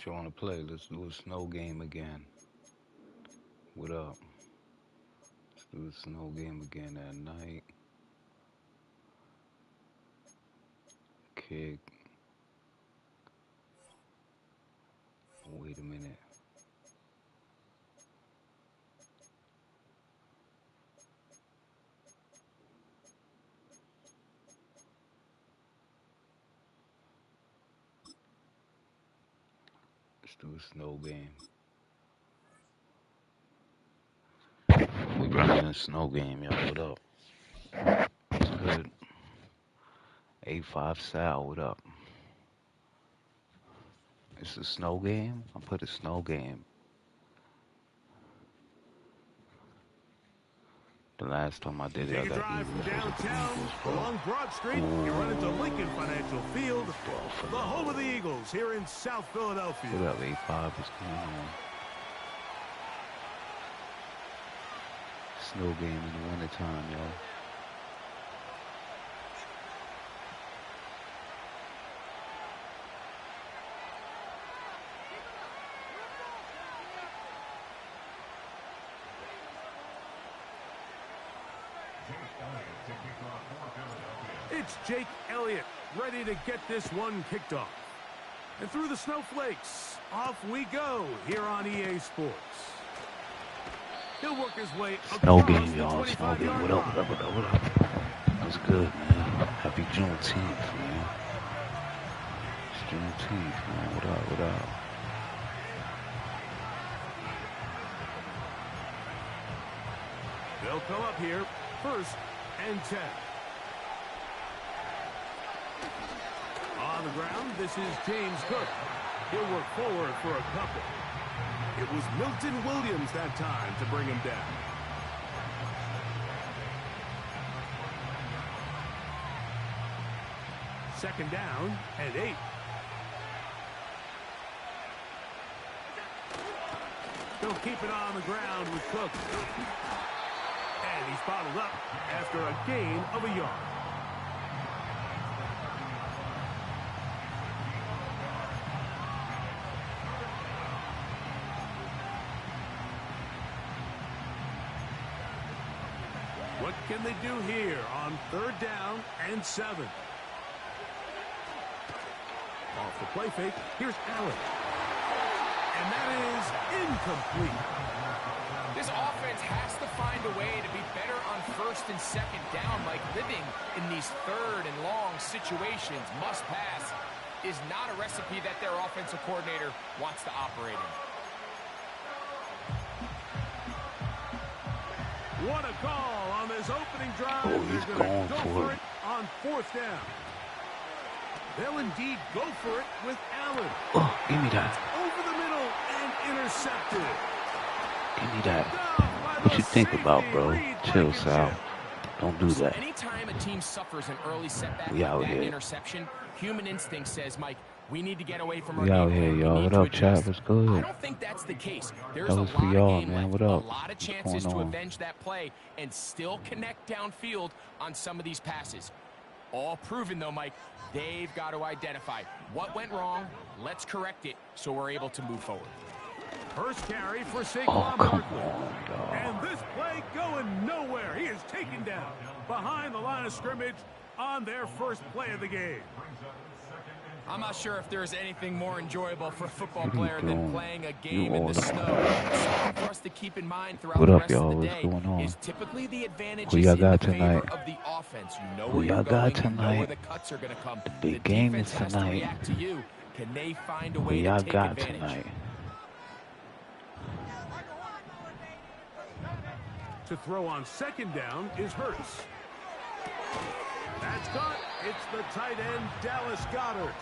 y'all want to play? Let's do a snow game again. What up? Let's do the snow game again at night. Kick. Wait a minute. Let's do a snow game. We running a snow game, y'all. What up? It's good. 85 Sal, what up? It's a snow game? I put a snow game. The last time I did it, I Take a got drive from Eagles versus the downtown Eagles, bro. along Broad Street. You run into Lincoln Financial Field, the home of the Eagles here in South Philadelphia. What up, 85? What's going on? Snow game in the wintertime, y'all. It's Jake Elliott ready to get this one kicked off. And through the snowflakes, off we go here on EA Sports. He'll work his way Snow across game, the y'all. Snow game. 25-yard What up, line. what up, what up, what up? What's good, man? Happy Juneteenth, man. It's Juneteenth, man. What up, what up? They'll come up here, 1st and 10. On the ground, this is James Cook. He'll work forward for a couple. It was Milton Williams that time to bring him down. Second down and 8. They'll keep it on the ground with Cook. And he's bottled up after a gain of a yard. What can they do here on 3rd down and 7? Off the play fake, here's Allen. And that is incomplete. This offense has to find a way to be better on 1st and 2nd down. Like living in these 3rd and long situations, must pass, is not a recipe that their offensive coordinator wants to operate in. What a call on this opening drive. Oh, he's They're gonna going go for it. on 4th down. They'll indeed go for it with Allen. Oh, give me that. Over the middle and intercepted. Give me that. Down by What the you think about, safety, bro? Reed Chill, Sal. Blankenship. Don't do that. Anytime a team suffers an early setback We like out that here. interception, human instinct says, Mike, we need to get away from our We out game here, plan. We y'all. need What to up, chat? adjust. What's I good? don't think that's the case. There's That a was lot for of y'all, game man. left, What a up? lot of What's chances going to on? avenge that play and still connect downfield on some of these passes. All proven, though, Mike. They've got to identify what went wrong. Let's correct it so we're able to move forward. First carry for Oh, Saquon come Barkley. on, y'all. And this play going nowhere. He is taken down behind the line of scrimmage on their first play of the game. I'm not sure if there's anything more enjoyable for a football What are you player than doing? playing a You game in all the the- snow. Something for us to keep in mind throughout What the up, rest of y'all? the What's day going on? is typically the advantage Who is y'all in got the favor tonight? of the offense. You know Who where you're y'all got going, you know where tonight? the cuts are going to come. The big The game defense is has to tonight. react to you. Can they find a Who way to y'all take got advantage? tonight? To throw on 2nd down is Hurts. That's caught. It's the tight end, Dallas Goedert.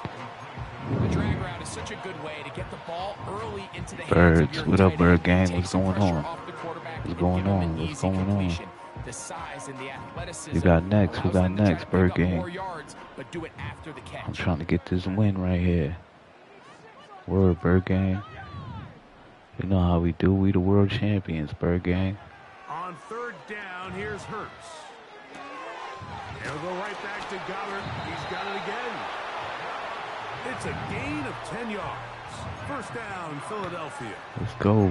The drag route is such a good way to get the ball early into the hands Birds, of your what up, tight Bird end. gang? Take What's some going pressure on? off the quarterback What's and going give him on? an What's easy going on? completion. The size and the athleticism Who got next? Who allows got them to try next, to pick Bird up gang? more yards, but do it after the catch. I'm trying to get this win right here. Word, Bird gang. You know how we do. We the world champions, Bird gang. On 3rd down, here's Hurts. He'll go right back to Goddard. He's got it again. It's a gain of 10 yards. First down, Philadelphia. Let's go.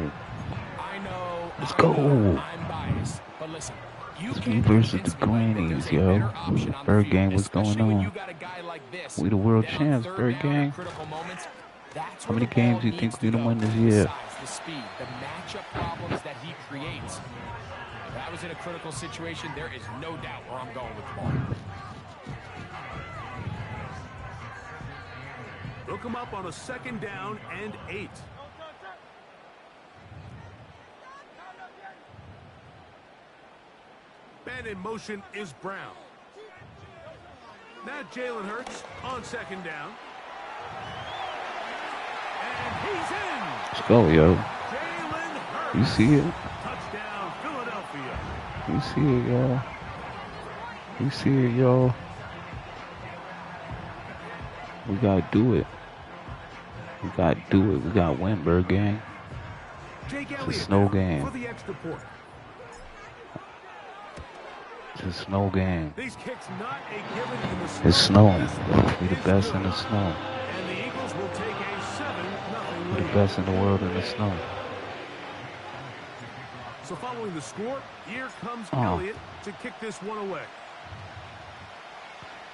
I know, Let's go. I'm biased, but listen, you It's me can't versus the convince me, Mike, that there's Grannies, a yo. better option on the Bird field, gang, what's going especially when you on? got a guy like this. We the world Then on champs, third Bird down in gang. critical moments, that's How where many the ball games do you needs think to we go. done won this year? Besides the speed, the matchup problems that he creates. If I was in a critical situation, there is no doubt where I'm going with the ball. They'll come up on a second down and 8. Man in motion is Brown. Now Jalen Hurts on second down. And he's in. Let's go, yo. Jalen Hurts. You see it? Touchdown, Philadelphia. You see it, y'all. You see it, y'all. We gotta do it. We gotta do it. We gotta win, Bird gang. Jake It's a Elliott snow now game. for the extra point. It's a snow game. These kicks not a given in the snow. It's snowing. This one We the is best good. in the snow. And the Eagles will take a 7-0 We the lead. best in the world in the snow. So following the score, here comes Oh. Elliott to kick this one away.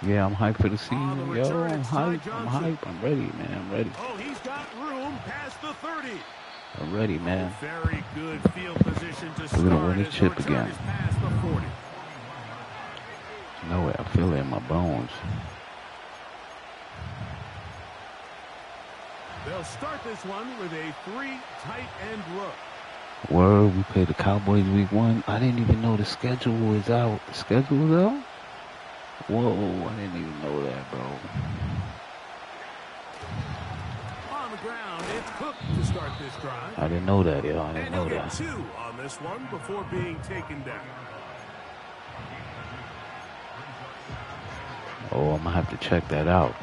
Yeah, I'm hyped for the On the season, yo. return, I'm it's Ty hyped. I'm Johnson. hyped. I'm ready, man. I'm ready. Oh, he's got room past the 30. I'm ready, man. Very good field position to We're start. gonna win this as the chip return again. is past the 40. You know it. I feel it in my bones. They'll start this one with a 3 tight end look. Word, we played the Cowboys week 1. I didn't even know the schedule was out. The schedule was out? Whoa, I didn't even know that, bro. On the ground, it's Cook to start this drive. I didn't know that, yo. I didn't And know he'll get that. 2 on this one before being taken down. Oh, I'm gonna have to check that out.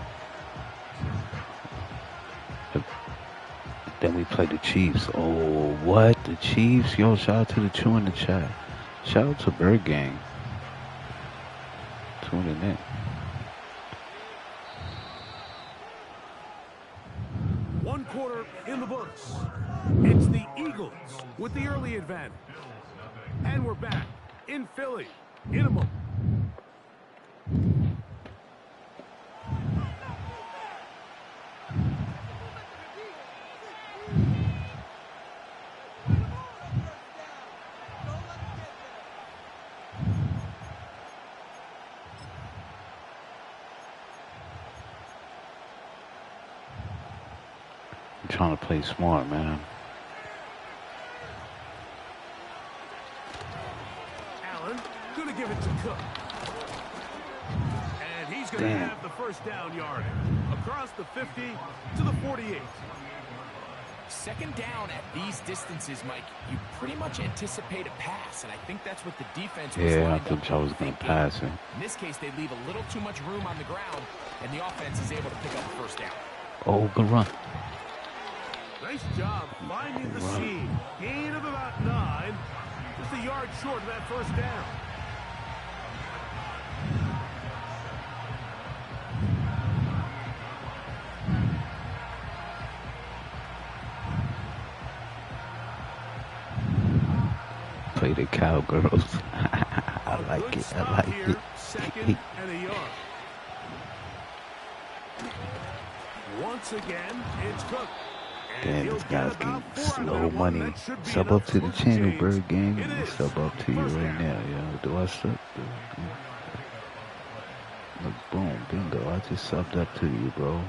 Then we play the Chiefs. Oh, what? The Chiefs? Yo, shout out to the Chew in the chat. Shout out to Bird Gang. Tuning in. One quarter in the books. It's the Eagles with the early advantage. And we're back in Philly in a moment. I'm trying to play smart, man. Allen gonna give it to Cook. And he's gonna Damn. have the first down yardage across the 50 to the 48. Second down at these distances, Mike, you pretty much anticipate a pass, and I think that's what the defense was Yeah, I lined thought up y'all was gonna thinking. pass it. In this case, they leave a little too much room on the ground, and the offense is able to pick up the first down. Oh, good run. Nice job finding the seam. Gain of about 9. Just a yard short of that first down. Play the Cowgirls. I like Good it. I stop like here. it. Second and a yard. Once again, it's Cook. And Damn, he'll this get guy's about getting 4 out of slow that one. money. That should be Sub enough up to the for channel, change. Bird Gang. It I'll is sub up to you first right down. now, yo. Do I sub? Look, boom, bingo. I just subbed up to you, bro.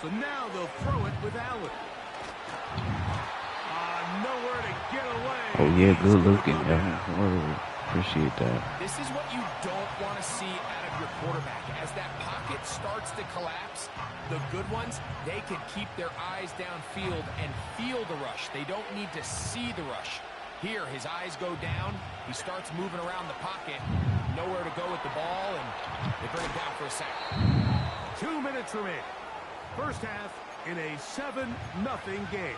So now they'll throw it with Allen. Nowhere to get away. Oh, yeah, He's good gonna looking, go yo. down. Word. Appreciate that. This is what you don't want to see out of your quarterback. As that pocket starts to collapse, the good ones, they can keep their eyes downfield and feel the rush. They don't need to see the rush. Here, his eyes go down. He starts moving around the pocket. Nowhere to go with the ball, and they bring him down for a sack. 2 minutes remaining. First half in a 7-0 game.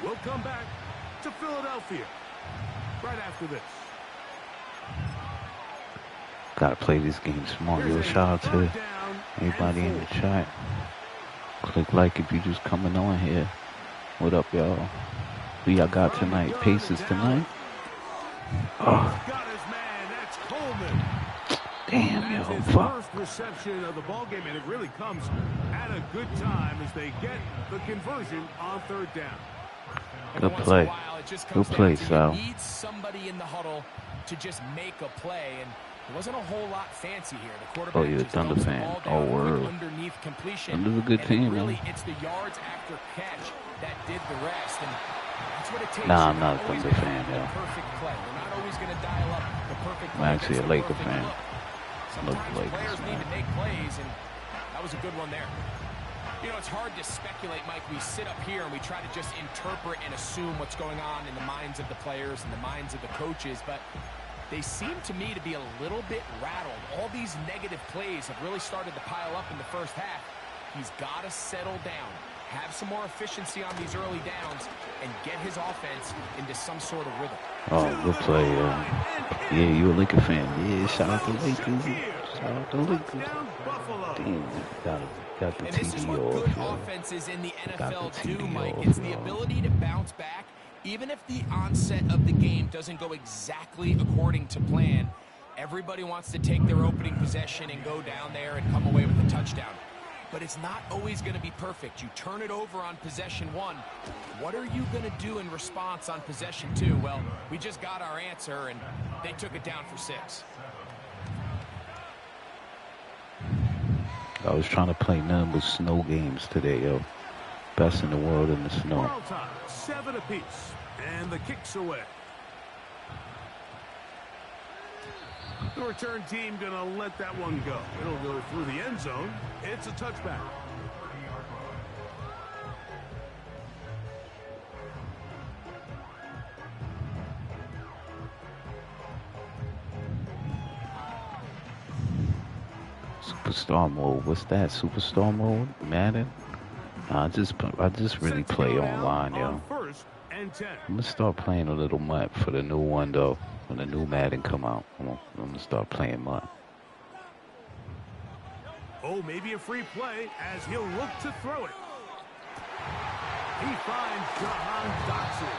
We'll come back to Philadelphia right after this. Gotta play this game smart. Yo, shout out to anybody in the chat. Click like if you just coming on here. What up, y'all? Who y'all got tonight? Pacers tonight? Oh. Damn, yo, fuck. First reception of the ball game, and it really comes at a good time as they get the conversion on third down. Good play. Good play, Sal. You need somebody in the huddle to just make a play, and it wasn't a whole lot fancy here. The quarterback you're a Thunder fan. Oh, word. Underneath completion. Thunder's a good team, really, man. it's the yards after catch that did the rest, and that's what it takes. Nah, I'm not a Thunder fan, yo. Perfect play. You're not always going to dial up the perfect play. I'm actually a Laker fan. Sometimes players need to make plays, and that was a good one there. You know, it's hard to speculate, Mike. We sit up here and we try to just interpret and assume what's going on in the minds of the players and the minds of the coaches, but they seem to me to be a little bit rattled. All these negative plays have really started to pile up in the first half. He's got to settle down, have some more efficiency on these early downs, and get his offense into some sort of rhythm. Oh, good play, yeah, you a Laker fan. Yeah, shout out to Lakers. Shout out to Lakers. Damn, got the and this is TD what off, good yo. offenses in the NFL the do, TD Mike. off, It's the yo. ability to bounce back, even if the onset of the game doesn't go exactly according to plan. Everybody wants to take their opening possession and go down there and come away with a touchdown. But it's not always going to be perfect. You turn it over on possession one. What are you going to do in response on possession two? Well, we just got our answer, and they took it down for 6. I was trying to play none but snow games today, yo. Best in the world in the snow. World time, 7 apiece, and the kick's away. The return team gonna let that one go. It'll go through the end zone. It's a touchback. Superstar mode. What's that? Superstar mode? Madden? Nah, I just really play online, yo. First and 10. I'm gonna start playing a little MUT for the new one, though. When the new Madden come out, I'm gonna start playing MUT. Oh, maybe a free play as he'll look to throw it. He finds Jahan Dotson.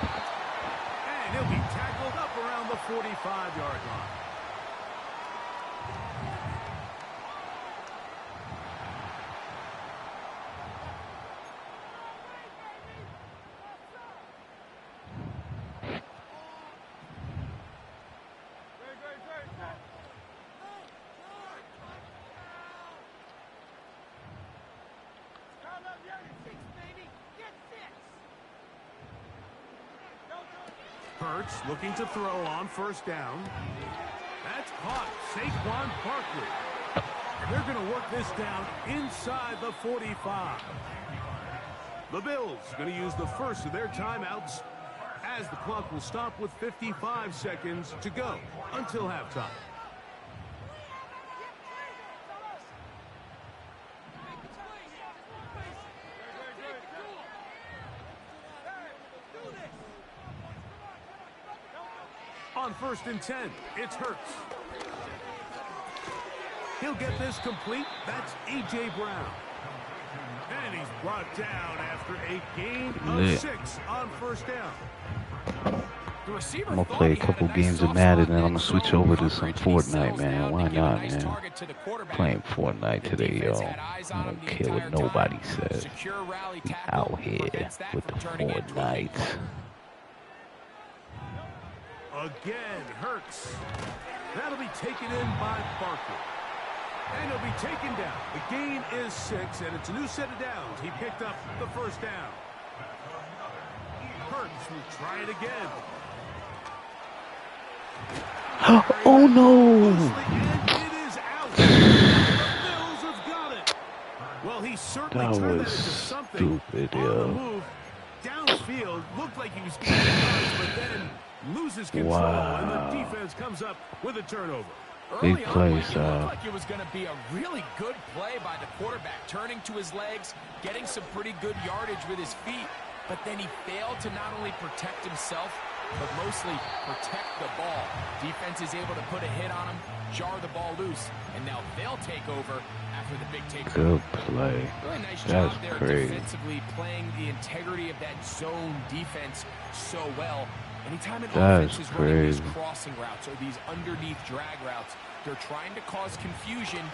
And he'll be tackled up around the 45-yard line. Hurts looking to throw on first down. That's caught. Saquon Barkley. And they're going to work this down inside the 45. The Bills going to use the first of their timeouts as the clock will stop with 55 seconds to go until halftime. On first and 10, it's Hurts. He'll get this complete. That's A.J. Brown. And he's brought down after a gain of 6 on first down. The receiver I'm gonna play a couple games of Madden and I'm gonna switch over to some Fortnite, man. Why not, man? Playing Fortnite today, yo. I don't care what nobody says. Out here with the Fortnite. Again, Hurts. That'll be taken in by Barkley. And he'll be taken down. The gain is 6, and it's a new set of downs. He picked up the first down. Hurts will try it again. Oh, no! And it is out. The Bills have got it. Well, he certainly That turned that was into something. stupid, On the yo. move, downfield, looked like he was getting yards, but then loses control, and the defense comes up with a turnover. Big play, It looked like it was going to be a really good play by the quarterback, turning to his legs, getting some pretty good yardage with his feet. but then he failed to not only protect himself, but mostly protect the ball. Defense is able to put a hit on him, jar the ball loose, and now they'll take over after the big takeover. Good play. Really nice That's job there crazy. defensively, playing the integrity of that zone defense so well. Anytime an That's offense is running these crazy. crossing routes or these underneath drag routes, they're trying to cause confusion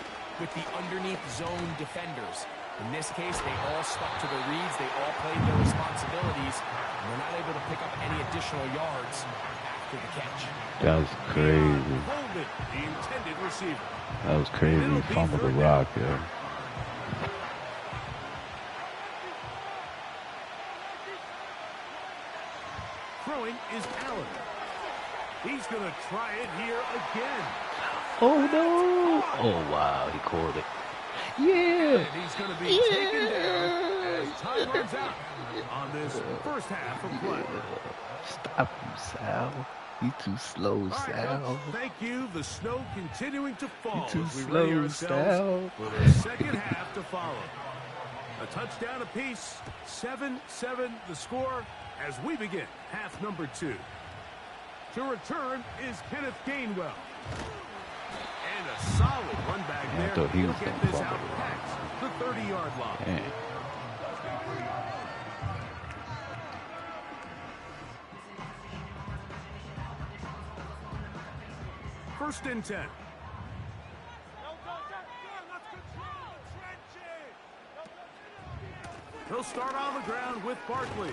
with the underneath zone defenders. In this case, they all stuck to the reads. They all played their responsibilities. And they're not able to pick up any additional yards after the catch. That's crazy. Holden, the intended receiver. That was crazy. He fumbled the rock there. Throwing is Allen. He's going to try it here again. Oh, no. Oh, wow. He caught it. Yeah. And he's going to be taken down as time runs out on this first half of play. Stop him, Sal. You too slow, All right, Sal. Coach, thank you. The snow continuing to fall You too as we slow, ready ourselves Sal. for the second half to follow. A touchdown apiece, 7-7 the score as we begin half number 2. To return is Kenneth Gainwell. And a solid run back I there. thought he He'll was get gonna this fumble out it. past the 30-yard line. Damn. First and 10. He'll start on the ground with Barkley.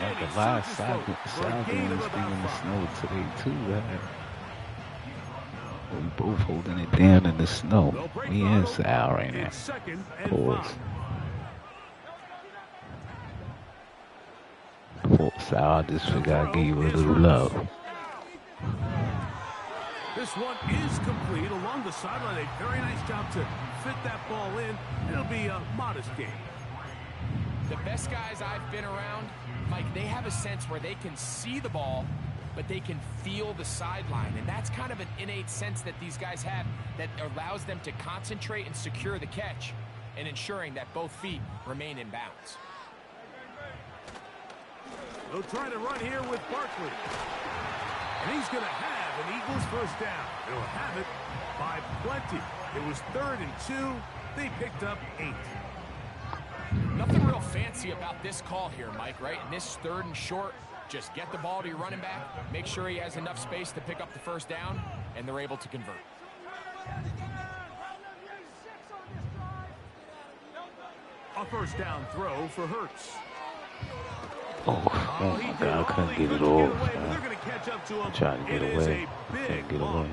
Like the last Sal was being in the snow today, too, man. We both holding it down in the snow. We in Sal right now. It's second and Pause. 5. Poor Sal, I just forgot to give you a little love. This one is complete along the sideline. A very nice job to fit that ball in. It'll be a modest gain. The best guys I've been around, Mike, they have a sense where they can see the ball, but they can feel the sideline. And that's kind of an innate sense that these guys have that allows them to concentrate and secure the catch and ensuring that both feet remain in bounds. They'll try to run here with Barkley. And he's going to have an Eagles first down. They'll have it by plenty. It was 3rd and 2. They picked up 8. Nothing real fancy about this call here, Mike, right? In this 3rd and short, just get the ball to your running back, make sure he has enough space to pick up the first down, and they're able to convert. A first down throw for Hurts. Oh He my did God, I all couldn't he get could it to off. away, but Man. they're going to catch up to him. I'm trying to get It is away. a big Couldn't get loss. away.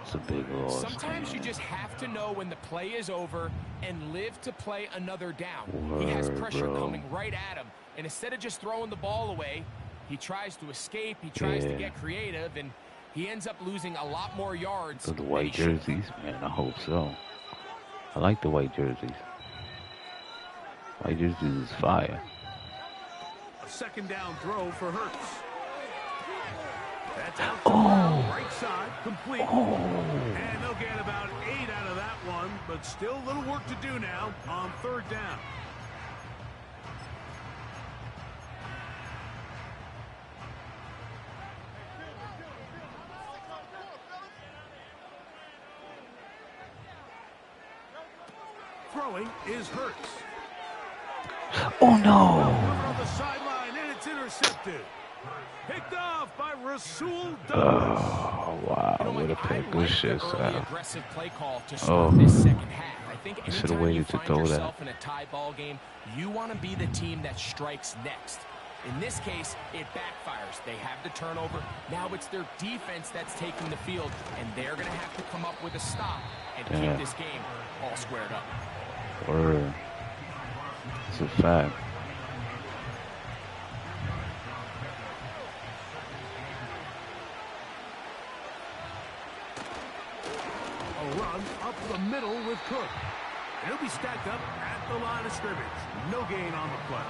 It's a big loss. Sometimes you man. just have to know when the play is over and live to play another down. He has Word, pressure bro. coming right at him, and instead of just throwing the ball away, he tries to escape, he tries to Yeah. get creative, and he ends up losing a lot more yards. So the than white he should. jerseys, man, I hope so. I like the white jerseys. White jerseys is fire. A second down throw for Hurts. That's out to Brown, right side, complete. And they'll get about 8 out of that one, but still a little work to do now on 3rd down. Throwing is Hurts. Oh no! Cover on the sideline, and it's intercepted. Picked off by Rasul Douglas. Oh wow! You know, What a Mike, I pick! Good like shit, the early Sal. aggressive play call to start Oh. this second half. I think I should've anytime you waited to find throw that. yourself in a tie ball game, you want to be the team that strikes next. In this case, it backfires. They have the turnover. Now it's their defense that's taking the field, and they're going to have to come up with a stop and Yeah. keep this game all squared up. Word. It's a fact. A run up the middle with Cook. And he'll be stacked up at the line of scrimmage. No gain on the play.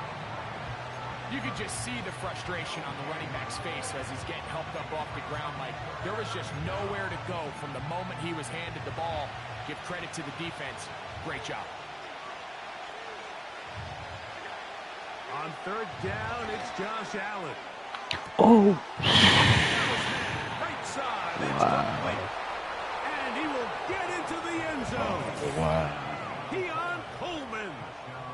You could just see the frustration on the running back's face as he's getting helped up off the ground. Like, there was just nowhere to go from the moment he was handed the ball. Give credit to the defense. Great job. On third down, it's Josh Allen. Oh! Right side. It's Wow. complete. And he will get into the end zone. Oh, wow. Keon Coleman.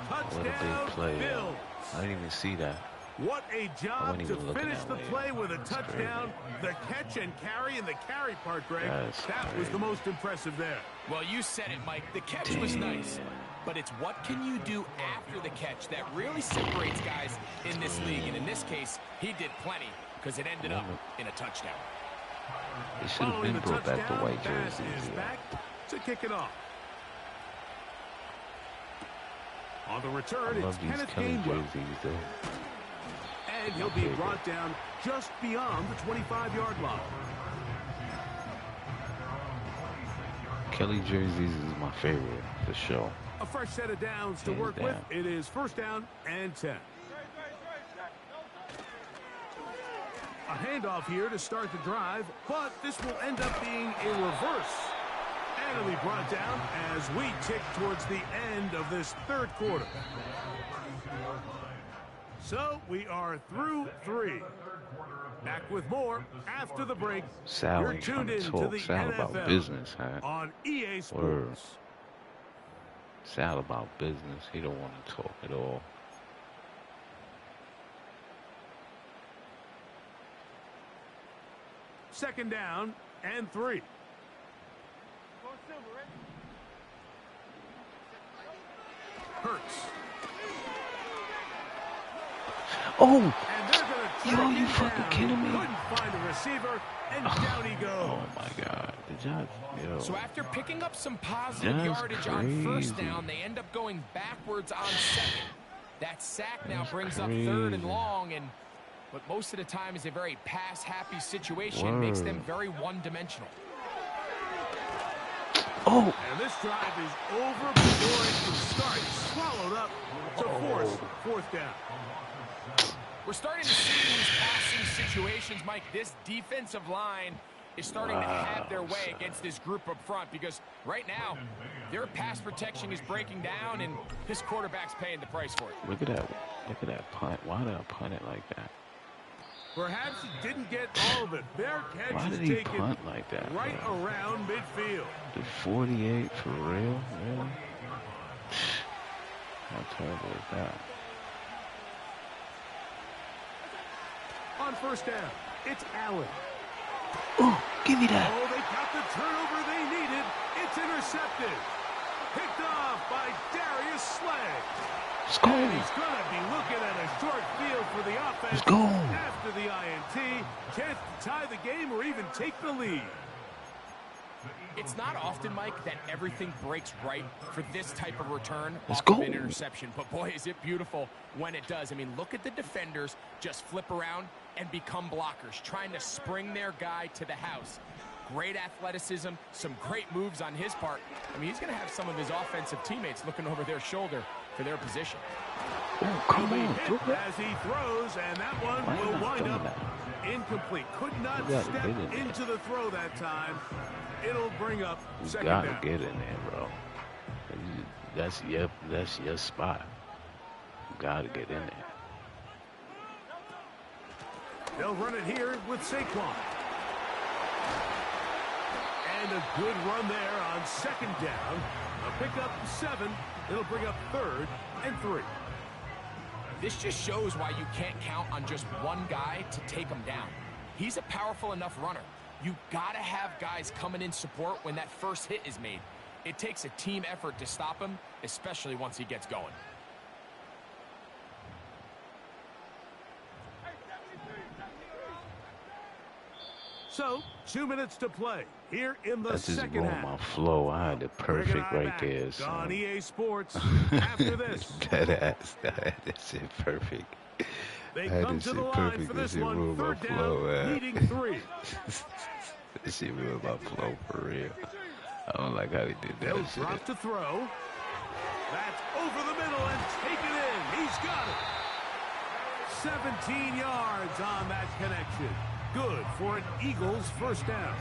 What a big Touchdown, play. Bills. I didn't even see that. What a job to finish the play with a That's touchdown. crazy. The catch and carry in the carry part, Greg. That's That was crazy. the most impressive there. Well, you said it, Mike. The catch was nice. But it's what can you do after the catch that really separates guys in this league. And in this case, he did plenty because it ended up in a touchdown. They should have Following been the brought back the touchdown, white pass jerseys. is back to kick it off. On the I return, it's love these Kenneth Kelly Gainwell. jerseys, though. And he'll be brought down just beyond the 25-yard line. Kelly jerseys is my favorite, for sure. A fresh set of downs to Hands work down. with. It is first down and 10. A handoff here to start the drive, but this will end up being a reverse. And it'll be brought down as we tick towards the end of this third quarter. So we are through 3. Back with more after the break. Sal You're ain't tuned trying in to to talk. the Sal about NFL business, huh? on EA Sports. Word. Sal about business. He don't want to talk at all. Second down and 3. Hurts. Oh! And they're going to Yo, track you him fucking down. kidding me? Couldn't find a receiver, and down he goes. Oh, my God. Did y'all... Yo. So after picking up some positive That's yardage on first crazy. down, they end up going backwards on second. That sack now That's brings up third and crazy. long, and what most of the time is a very pass-happy situation makes them Word. very one-dimensional. Oh! And this drive is over before it can start. Swallowed up to force fourth down. We're starting to see these passing situations, Mike. This defensive line is starting to have their way against this group up front because right now their pass protection is breaking down and this quarterback's paying the price for it. Look at that. Look at that punt. Why did I punt it like that? Perhaps he didn't get all of it. Their catch Why is did he taken punt like that, right bro? around midfield. The 48 for real? Really? How terrible is that? On first down, it's Allen. Oh, give me that. Oh, they got the turnover they needed. It's intercepted. Picked off by Darius Slay. Let's go. And he's going to be looking at a short field for the offense. Let's go. After the INT, chance to tie the game or even take the lead. It's not often, Mike, that everything breaks right for this type of return Let's off go. of an interception. But boy, is it beautiful when it does. I mean, look at the defenders just flip around and become blockers, trying to spring their guy to the house. Great athleticism, some great moves on his part. I mean, he's going to have some of his offensive teammates looking over their shoulder for their position. Oh, come He'll be on. hit as he throws, and that one Why will not wind doing up that? incomplete. Could not You gotta step get in there. into the throw that time. It'll bring up You second gotta down. get in there, bro. That's your spot. You gotta get in there. They'll run it here with Saquon. And a good run there on second down. A pickup 7. It'll bring up third and 3. This just shows why you can't count on just one guy to take him down. He's a powerful enough runner. You gotta have guys coming in support when that first hit is made. It takes a team effort to stop him, especially once he gets going. So, 2 minutes to play here in the That's just second ruined half. my flow. I had it perfect right there, On son. EA Sports after this. That shit perfect. They That come is to the shit line perfect. for That this shit one. ruined my Third flow, down, man. needing 3. That shit ruined my flow for real. I don't like how he did They'll that shit. drop to throw. That's over the middle and taken in. He's got it. 17 yards on that connection. Good for an Eagles first down.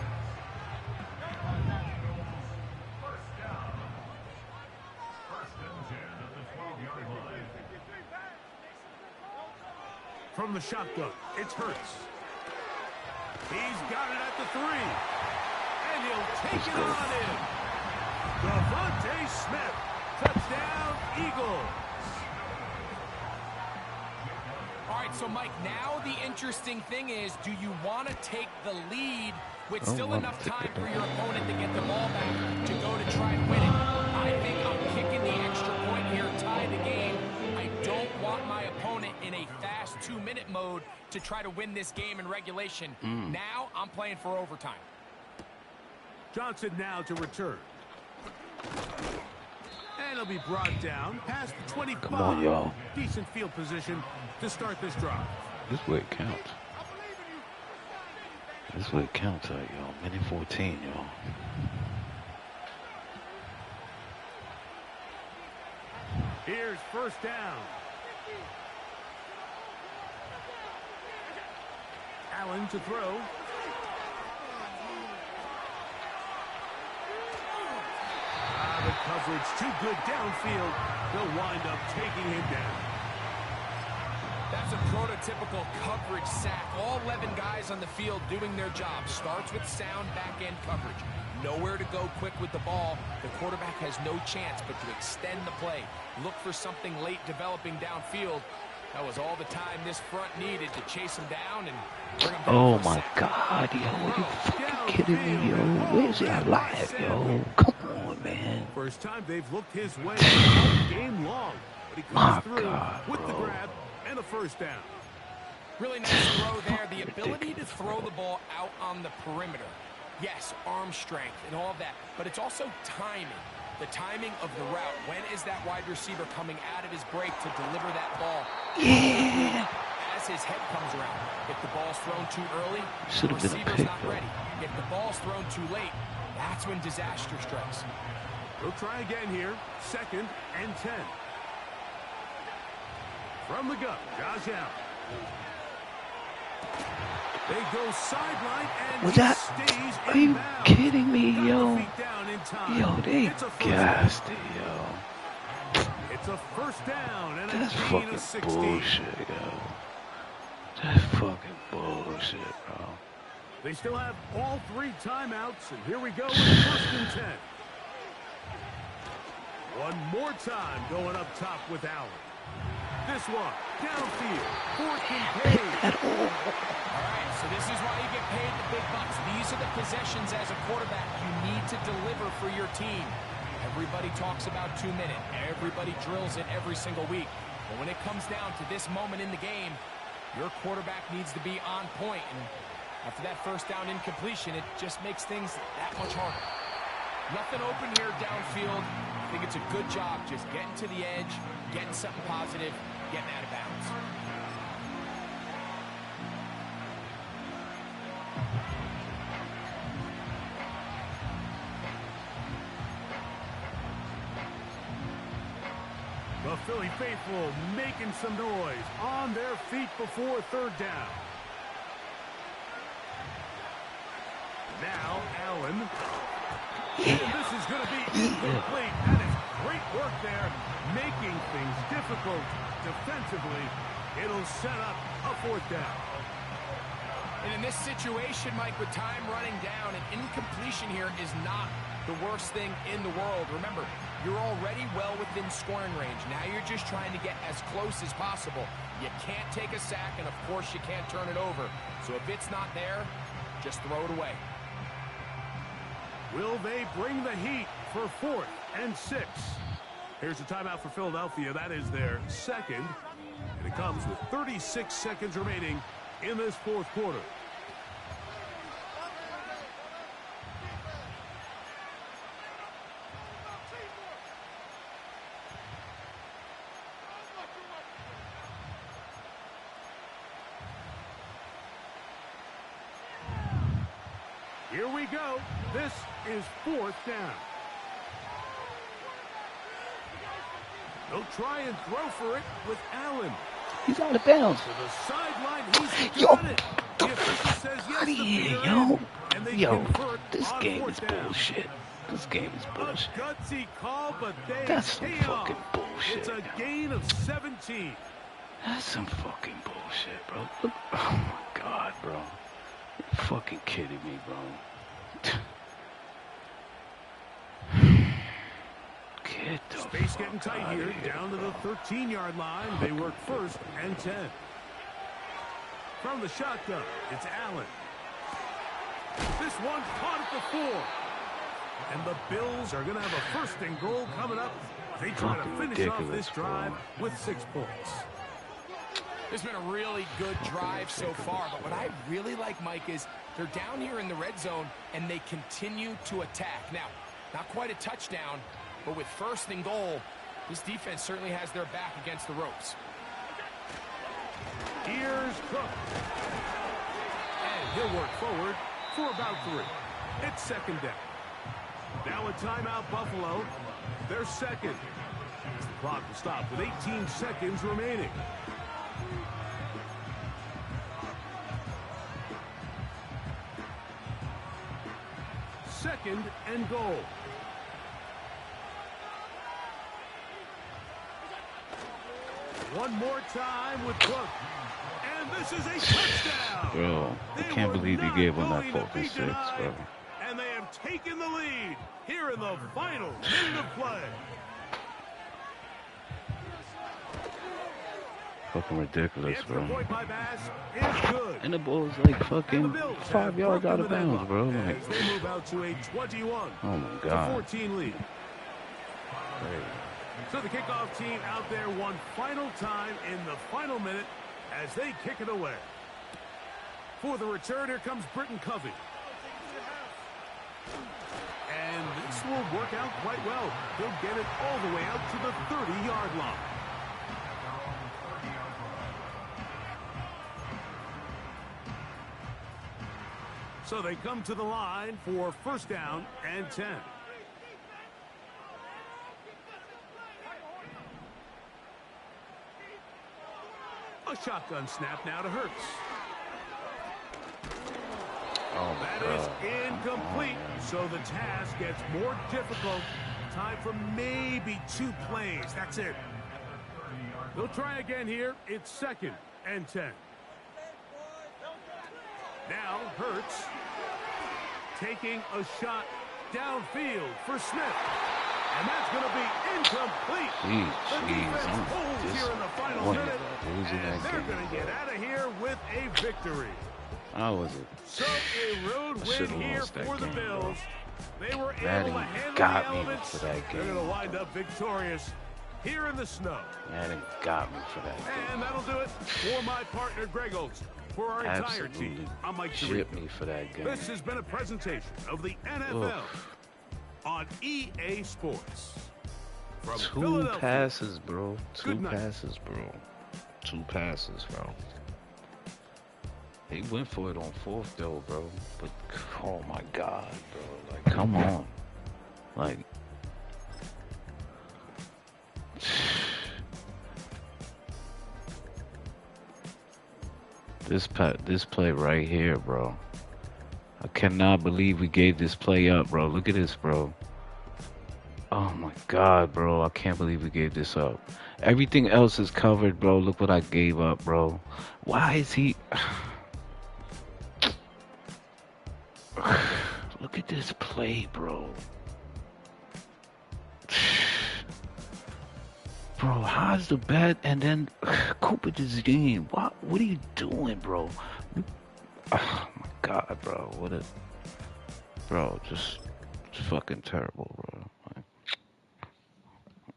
from the shotgun. It's Hurts. He's got it at the 3. And he'll take it on in. Devontae Smith. Touchdown, Eagles. All right, so Mike, now the interesting thing is, do you want to take the lead with still enough time for your opponent to get the ball back to go to try and win it? I think I'm kicking the extra point here, tie the game. I don't want my opponent in a fast 2-minute mode to try to win this game in regulation. Now I'm playing for overtime. Johnson now to return. And it'll be brought down past the 25. Come on, y'all. Decent field position to start this drive. This is where it counts. This is where it counts out, y'all. Minute 14, y'all. Here's first down. Allen to throw. The coverage too good downfield. They'll wind up taking him down. That's a prototypical coverage sack. All 11 guys on the field doing their job. Starts with sound back-end coverage. Nowhere to go quick with the ball. The quarterback has no chance but to extend the play. Look for something late developing downfield. That was all the time this front needed to chase him down and bring him down. Oh my God, yo, are you fucking kidding me, yo? Where's that live, yo? Come on, man. First time they've looked his way all game long. But he comes through with the grab and a first down. Really nice throw there. The ability to throw the ball out on the perimeter. Yes, arm strength and all that, but it's also timing. The timing of the route. When is that wide receiver coming out of his break to deliver that ball? Yeah. As his head comes around. If the ball's thrown too early, Should the have been a receiver's pick, not ready. If the ball's thrown too late, that's when disaster strikes. We'll try again here. 2nd and 10. From the gun, Josh Allen. They go sideline and Was that? stays Are you inbounds. kidding me, Got yo? the feet down in time. Yo, they It's a first gassed down. it, yo. It's a first down and That's a gain fucking of 16. bullshit, yo. That's fucking bullshit, bro. They still have all 3 timeouts, and here we go with 1st and 10. One more time going up top with Allen. This one, downfield, 4th and paid. All right, so this is why you get paid the big bucks. These are the possessions as a quarterback you need to deliver for your team. Everybody talks about 2-minute. Everybody drills it every single week. But when it comes down to this moment in the game, your quarterback needs to be on point. And after that first down incompletion, it just makes things that much harder. Nothing open here downfield. I think it's a good job just getting to the edge, getting something positive, getting out of bounds. The Philly faithful making some noise on their feet before 3rd down. Now Allen. And this is going to be incomplete. That is great work there, making things difficult defensively. It'll set up a 4th down. And in this situation, Mike, with time running down, an incompletion here is not the worst thing in the world. Remember, you're already well within scoring range. Now you're just trying to get as close as possible. You can't take a sack, and of course you can't turn it over. So if it's not there, just throw it away. Will they bring the heat for 4th and 6? Here's a timeout for Philadelphia. That is their 2nd. And it comes with 36 seconds remaining in this 4th quarter. Here we go. This is 4th down. They'll try and throw for it with Allen. He's out of bounds. To the sideline, he's Yo, got it. the The official fuck says yes out of to here, Peter yo. in, and they Yo, convert this on game 4th is down. bullshit. This game is bullshit. A gutsy call, but they That's some pay fucking off. bullshit. It's a gain of 17. That's some fucking bullshit, bro. Look, oh my god, bro. You're fucking kidding me, bro. Get the Space fuck getting tight outta here, here, down to bro. the 13-yard line. They work 1st and 10. From the shotgun, it's Allen. This one caught at the 4. And the Bills are going to have a 1st and goal coming up. They try to finish off this drive with 6 points. It's been a really good drive so far, but what I really like, Mike, is they're down here in the red zone, and they continue to attack. Now, not quite a touchdown, but with 1st and goal, this defense certainly has their back against the ropes. Here's Cook. And he'll work forward for about 3. It's 2nd down. Now a timeout, Buffalo. They're 2nd. As the clock will stop with 18 seconds remaining. Second and goal. One more time with Cook. And this is a touchdown. Bro, I can't believe you gave him that 4th and 6, bro. And they have taken the lead here in the final minute of play. Fucking ridiculous, The extra bro. point by Bass is good. And the ball's like fucking 5 yards out of bounds, bro. Like, as they move out to a 21 oh my to god. 14 lead. So the kickoff team out there one final time in the final minute as they kick it away. For the return, here comes Britton Covey. And this will work out quite well. He'll get it all the way out to the 30-yard line. So they come to the line for 1st down and 10. A shotgun snap now to Hurts. Oh my That god. is incomplete, so the task gets more difficult. Time for maybe 2 plays. That's it. They'll try again here. It's 2nd and 10. Now Hurts taking a shot downfield for Smith. And that's going to be incomplete. The defense holds here in the final minute. And they're going to get out of here with a victory. How was it? So a road win here for the Bills. They were able Madden to handle got the me elements. for that They're game. going to wind up victorious here in the snow. Madden got me for that game. And that'll do it for my partner Greg Olson. For our entire team, I'm Mike Shit me for that game. This has been a presentation of the NFL on EA Sports. From 2 passes, bro. 2 Good night. passes, bro. 2 passes, bro. He went for it on 4th though, bro. But oh my god, bro. Like, come on. Like, this play right here, bro. I cannot believe we gave this play up, bro. Look at this, bro. Oh my god, bro. I can't believe we gave this up. Everything else is covered, bro. Look what I gave up, bro. Why is he... Look at this play, bro. Bro, how's the bet and then Cooper Dean? What are you doing, bro? Oh my god, bro. What a... Bro, just fucking terrible, bro. Like,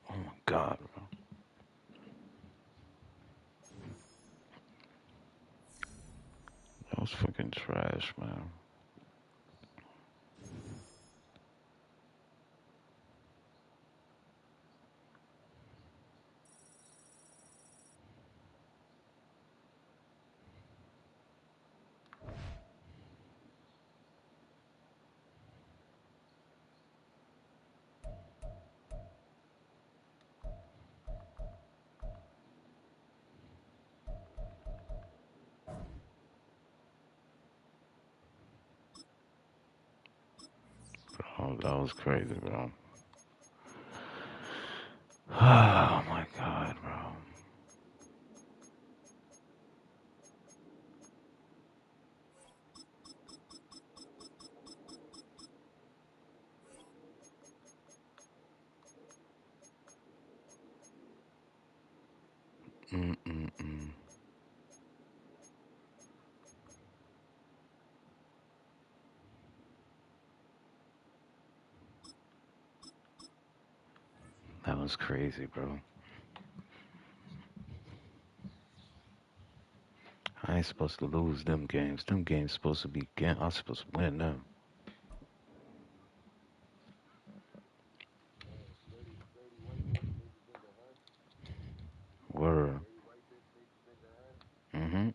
oh my god, bro. That was fucking trash, man. Bro, that was crazy, bro. Oh my god, bro. That was crazy, bro. I ain't supposed to lose them games. Them games supposed to be I'm supposed to win them. Word. Mm-hmm.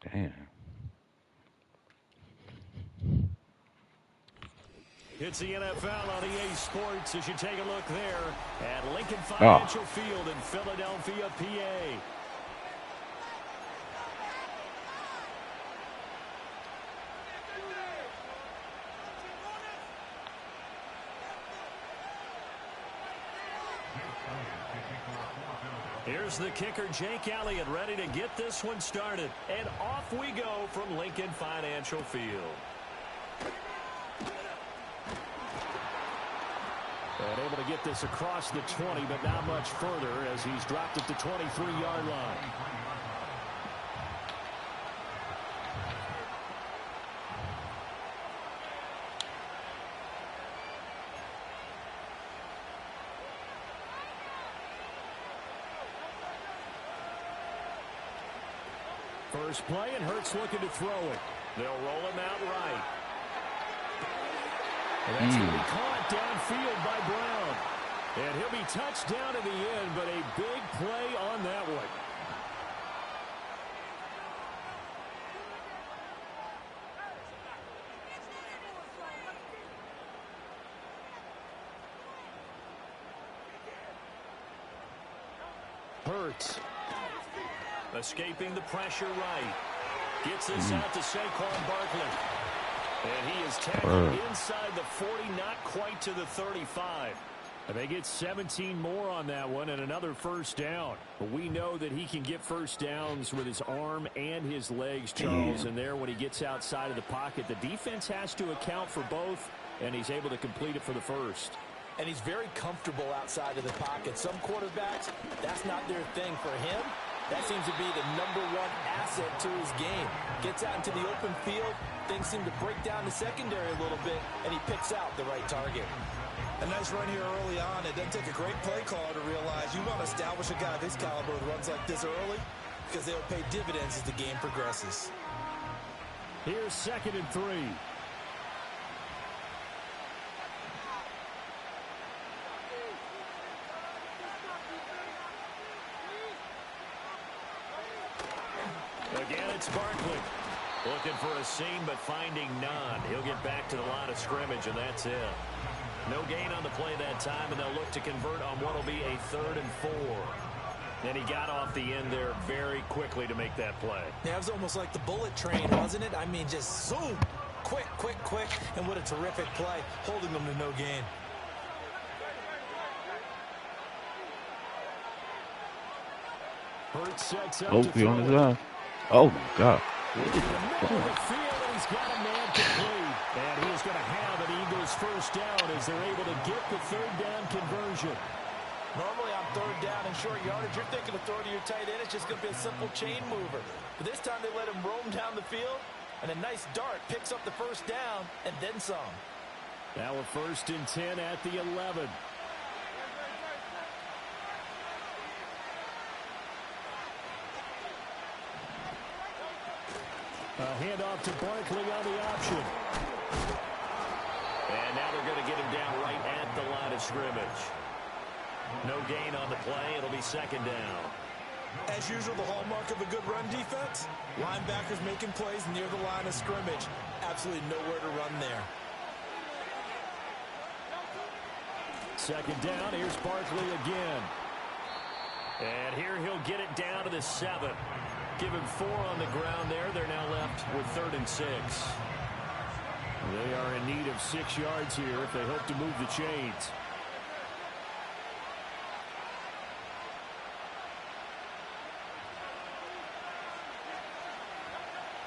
Damn. It's the NFL on EA Sports as you take a look there at Lincoln Oh. Financial Field in Philadelphia, PA. Here's the kicker, Jake Elliott, ready to get this one started. And off we go from Lincoln Financial Field. And able to get this across the 20, but not much further as he's dropped at the 23-yard line. First play, and Hurts looking to throw it. They'll roll him out right. And that's going to be caught downfield by Brown. And he'll be touched down in the end, but a big play on that one. Hurts. Escaping the pressure right. Gets this out to Saquon Barkley. And he is tackled inside the 40, not quite to the 35. And they get 17 more on that one and another first down. But we know that he can get first downs with his arm and his legs, Charles. And there, when he gets outside of the pocket, the defense has to account for both, and he's able to complete it for the first. And he's very comfortable outside of the pocket. Some quarterbacks, that's not their thing. For him, that seems to be the #1 asset to his game. Gets out into the open field, things seem to break down the secondary a little bit, and he picks out the right target. A nice run here early on. It doesn't take a great play caller to realize you want to establish a guy of his caliber with runs like this early because they'll pay dividends as the game progresses. Here's 2nd and 3. Again, it's Barkley. Looking for a seam, but finding none. He'll get back to the line of scrimmage, and that's it. No gain on the play that time, and they'll look to convert on what will be a 3rd and 4. And he got off the end there very quickly to make that play. Yeah, it was almost like the bullet train, wasn't it? I mean, just zoom. Quick, quick, quick. And what a terrific play, holding them to no gain. Hurts sets up Oh, to he on his throw. eye. Oh, my God. In the middle of the field, and he's got a man complete. And he is going to have an Eagles first down as they're able to get the 3rd down conversion. Normally on 3rd down and short yardage, you're thinking of throwing to your tight end. It's just going to be a simple chain mover. But this time they let him roam down the field, and a nice dart picks up the first down and then some. Now a 1st and 10 at the 11. A handoff to Barkley on the option. And now they're going to get him down right at the line of scrimmage. No gain on the play. It'll be 2nd down. As usual, the hallmark of a good run defense, linebackers making plays near the line of scrimmage. Absolutely nowhere to run there. 2nd down. Here's Barkley again. And here he'll get it down to the 7. Give him 4 on the ground there. They're now left with 3rd and 6. They are in need of 6 yards here if they hope to move the chains.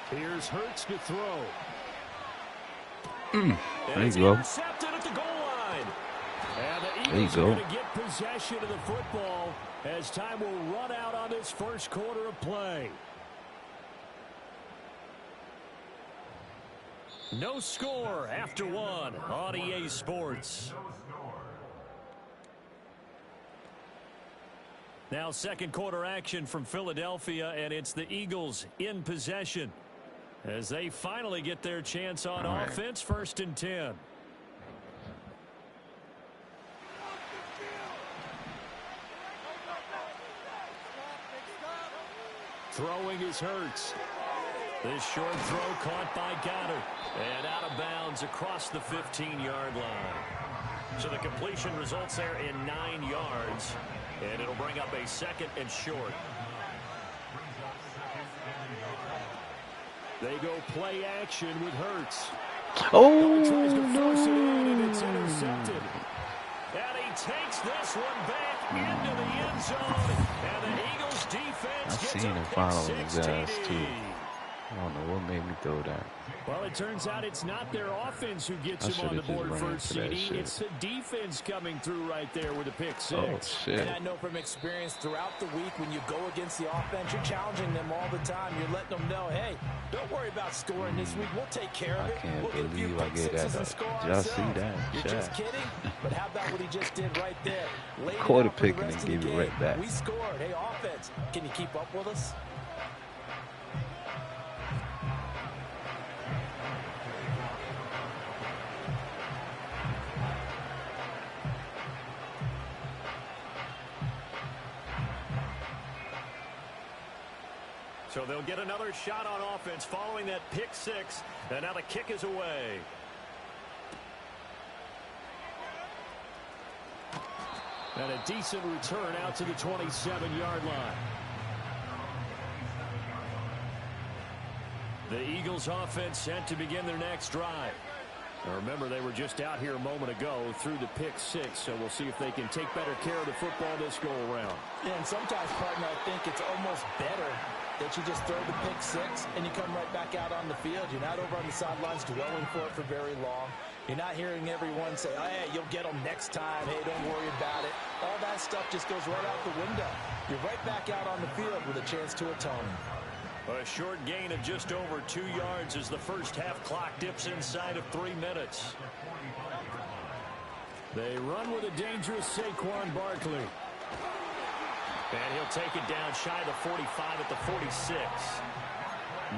Here's Hurts to throw. There you go. Intercepted at the goal line. And the Eagles are going to get possession of the football as time will run out on this first quarter of play. No score after one on EA Sports. Now second quarter action from Philadelphia, and it's the Eagles in possession as they finally get their chance on offense. 1st and 10. Throwing is Hurts. This short throw caught by Goddard and out of bounds across the 15-yard line. So the completion results there in 9 yards, and it'll bring up a 2nd and short. They go play action with Hurts. Oh, tries to force it in, and it's intercepted. And he takes this one back into the end zone. And the Eagles defense gets a pick 6 TD. I don't know what made me throw that. Well, it turns out it's not their offense who gets him on the board first, CD. It's the defense coming through right there with a pick 6. Oh, shit. And I know from experience throughout the week, when you go against the offense, you're challenging them all the time. You're letting them know, hey, don't worry about scoring this week. We'll take care of it. I can't we'll get a few believe I pick get sixes that. and score Did y'all ourselves. see that? You're just kidding? But how about what he just did right there? Laid it Quarter out for the picking rest and of the gave it game. right back. We scored. Hey, offense, can you keep up with us? So they'll get another shot on offense following that pick 6. And now the kick is away. And a decent return out to the 27-yard line. The Eagles offense set to begin their next drive. Now remember, they were just out here a moment ago through the pick 6, so we'll see if they can take better care of the football this go around. Yeah, and sometimes, partner, I think it's almost better that you just throw the pick 6 and you come right back out on the field. You're not over on the sidelines dwelling for it for very long. You're not hearing everyone say, oh, hey, you'll get them next time. Hey, don't worry about it. All that stuff just goes right out the window. You're right back out on the field with a chance to atone. A short gain of just over 2 yards as the first half clock dips inside of 3 minutes. They run with a dangerous Saquon Barkley. And he'll take it down shy of the 45 at the 46.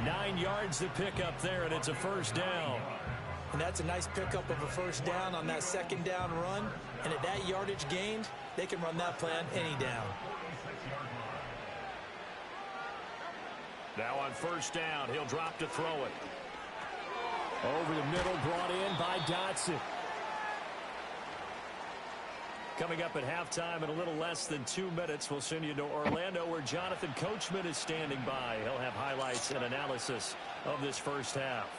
9 yards to pick up there, and it's a first down. And that's a nice pickup of a first down on that second down run. And at that yardage gained, they can run that play on any down. Now on first down, he'll drop to throw it. Over the middle, brought in by Dotson. Coming up at halftime in a little less than 2 minutes, we'll send you to Orlando where Jonathan Coachman is standing by. He'll have highlights and analysis of this first half.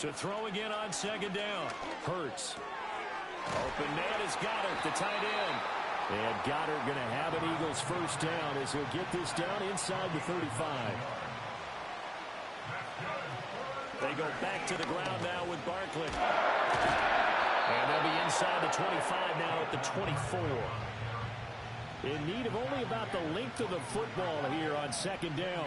To throw again on second down. Hurts. Open man is Goddard, the tight end. And Goddard going to have an Eagles first down as he'll get this down inside the 35. They go back to the ground now with Barkley. And they'll be inside the 25 now at the 24. In need of only about the length of the football here on second down.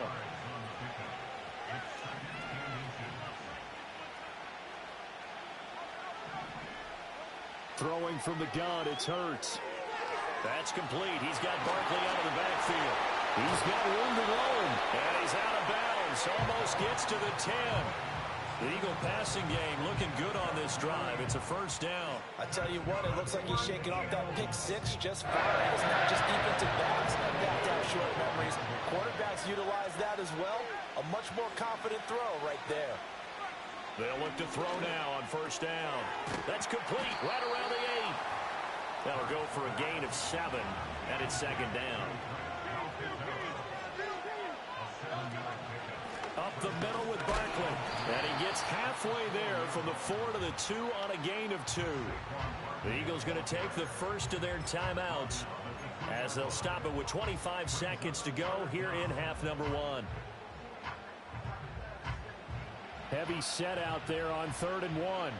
Throwing from the gun, it's Hurts. That's complete. He's got Barkley out of the backfield. He's got room to roam. And he's out of bounds. Almost gets to the 10. The Eagle passing game looking good on this drive. It's a first down. I tell you what, it looks like he's shaking off that pick 6 just fine. It's not just defensive backs that have short memories. Quarterbacks utilize that as well. A much more confident throw right there. They'll look to throw now on first down. That's complete right around the 8. That'll go for a gain of 7, and it's second down. Up the middle with Barkley. And he gets halfway there from the 4 to the 2 on a gain of 2. The Eagles going to take the first of their timeouts as they'll stop it with 25 seconds to go here in half number 1. Heavy set out there on 3rd and 1.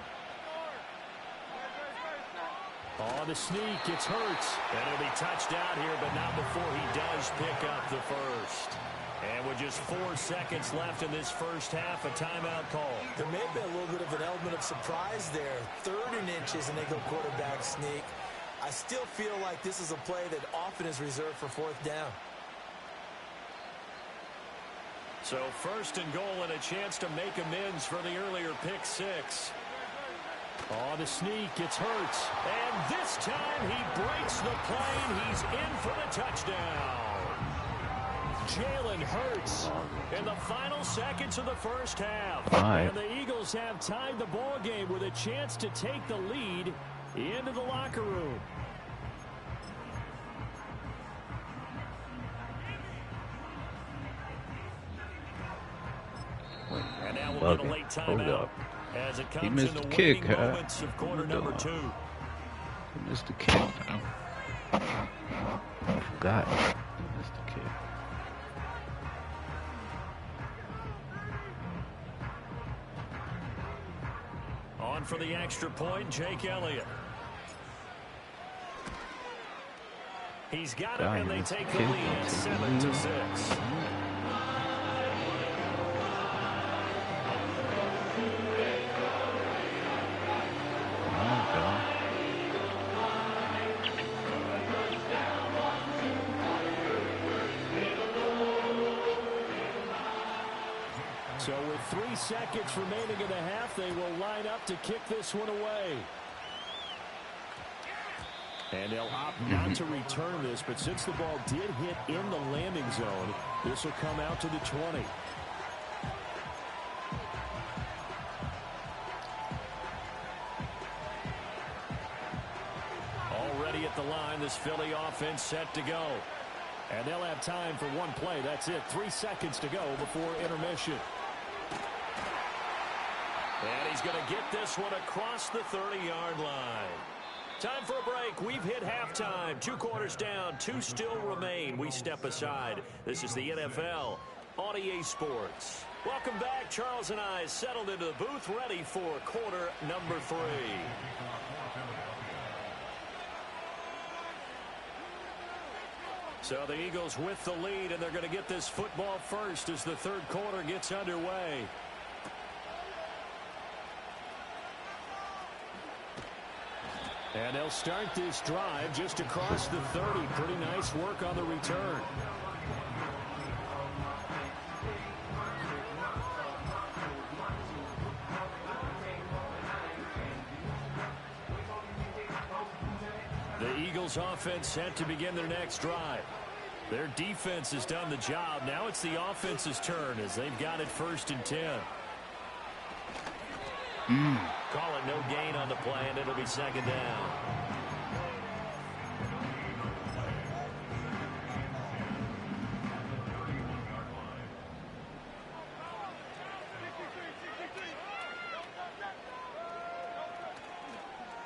On the sneak, it's Hurts. And he'll be touched out here, but not before he does pick up the first. And with just 4 seconds left in this first half, a timeout call. There may have been a little bit of an element of surprise there. 3rd and inches, and they go quarterback sneak. I still feel like this is a play that often is reserved for 4th down. So 1st and goal and a chance to make amends for the earlier pick 6. On the sneak, it's Hurts. And this time he breaks the plane. He's in for the touchdown. Jalen Hurts in the final seconds of the first half. And the Eagles have tied the ball game with a chance to take the lead into the locker room. And now we'll get a late timeout as it comes in the waning moments of quarter number 2. He missed the kick. I forgot. He missed the kick. On for the extra point, Jake Elliott. He's got it, and they take the lead 7-6. So with 3 seconds remaining in the half, they will line up to kick this one away. And they'll opt not to return this, but since the ball did hit in the landing zone, this will come out to the 20. Already at the line, this Philly offense set to go. And they'll have time for one play. That's it. 3 seconds to go before intermission. And he's going to get this one across the 30-yard line. Time for a break. We've hit halftime. 2 quarters down. 2 still remain. We step aside. This is the NFL on EA Sports. Welcome back. Charles and I settled into the booth, ready for quarter number 3. So the Eagles with the lead, and they're going to get this football first as the 3rd quarter gets underway. And they'll start this drive just across the 30. Pretty nice work on the return. The Eagles offense set to begin their next drive. Their defense has done the job. Now it's the offense's turn as they've got it 1st and 10. Call it no gain on the play, and it'll be 2nd down.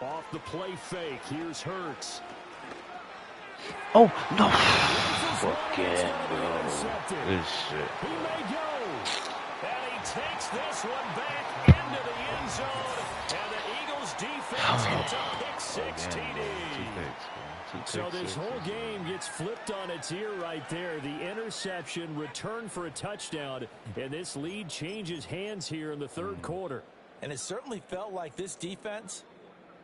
Off the play fake, here's Hurts. Oh, no. Fucking bro. This shit. He may go. And he takes this one back into the end zone. And the Eagles defense gets a pick 6 TD. So this whole game gets flipped on its ear right there. The interception, return for a touchdown. And this lead changes hands here in the 3rd quarter. And it certainly felt like this defense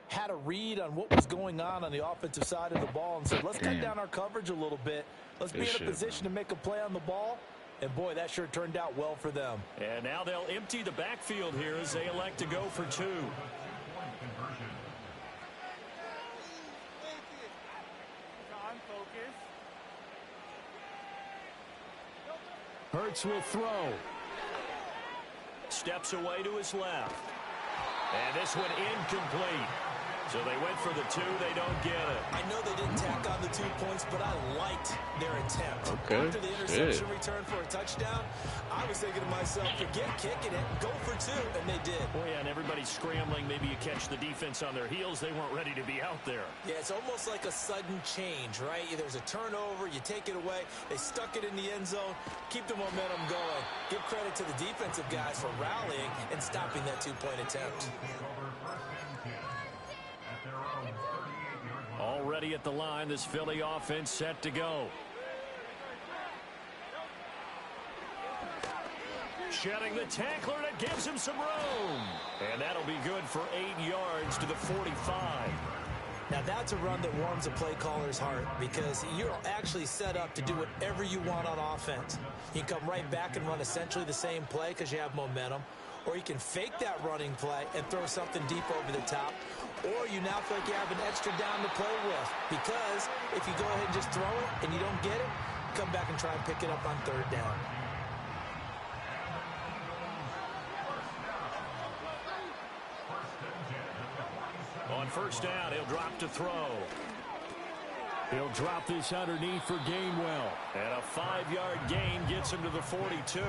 had a read on what was going on the offensive side of the ball and said, let's cut down our coverage a little bit. Let's be in a position to make a play on the ball. And, boy, that sure turned out well for them. And now they'll empty the backfield here as they elect to go for 2. Hurts will throw. Steps away to his left. And this one incomplete. So they went for the 2. They don't get it. I know they didn't tack on the 2 points, but I liked their attempt. Okay. After the interception return for a touchdown, I was thinking to myself, forget kicking it, go for 2, and they did. Well, yeah, and everybody's scrambling. Maybe you catch the defense on their heels. They weren't ready to be out there. Yeah, it's almost like a sudden change, right? There's a turnover, you take it away, they stuck it in the end zone, keep the momentum going. Give credit to the defensive guys for rallying and stopping that 2-point attempt. Already at the line, this Philly offense set to go. Shedding the tackler, and it gives him some room. And that'll be good for 8 yards to the 45. Now that's a run that warms a play caller's heart because you're actually set up to do whatever you want on offense. You can come right back and run essentially the same play because you have momentum, or you can fake that running play and throw something deep over the top, or you now feel like you have an extra down to play with because if you go ahead and just throw it and you don't get it, come back and try and pick it up on 3rd down. On 1st down, he'll drop to throw. He'll drop this underneath for Gainwell. And a 5-yard gain gets him to the 42.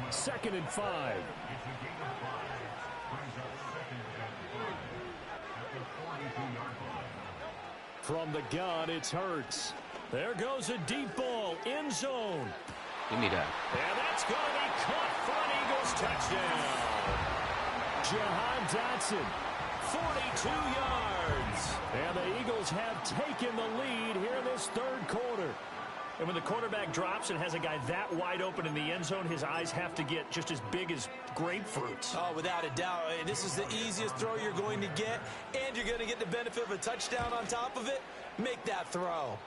2nd and 5. From the gun, it's Hurts. There goes a deep ball, end zone. Give me that. And that's going to be caught for an Eagles touchdown. Jahan Dotson, 42 yards. And the Eagles have taken the lead here in this 3rd quarter. And when the quarterback drops and has a guy that wide open in the end zone, his eyes have to get just as big as grapefruits. Oh, without a doubt. This is the easiest throw you're going to get, and you're going to get the benefit of a touchdown on top of it. Make that throw.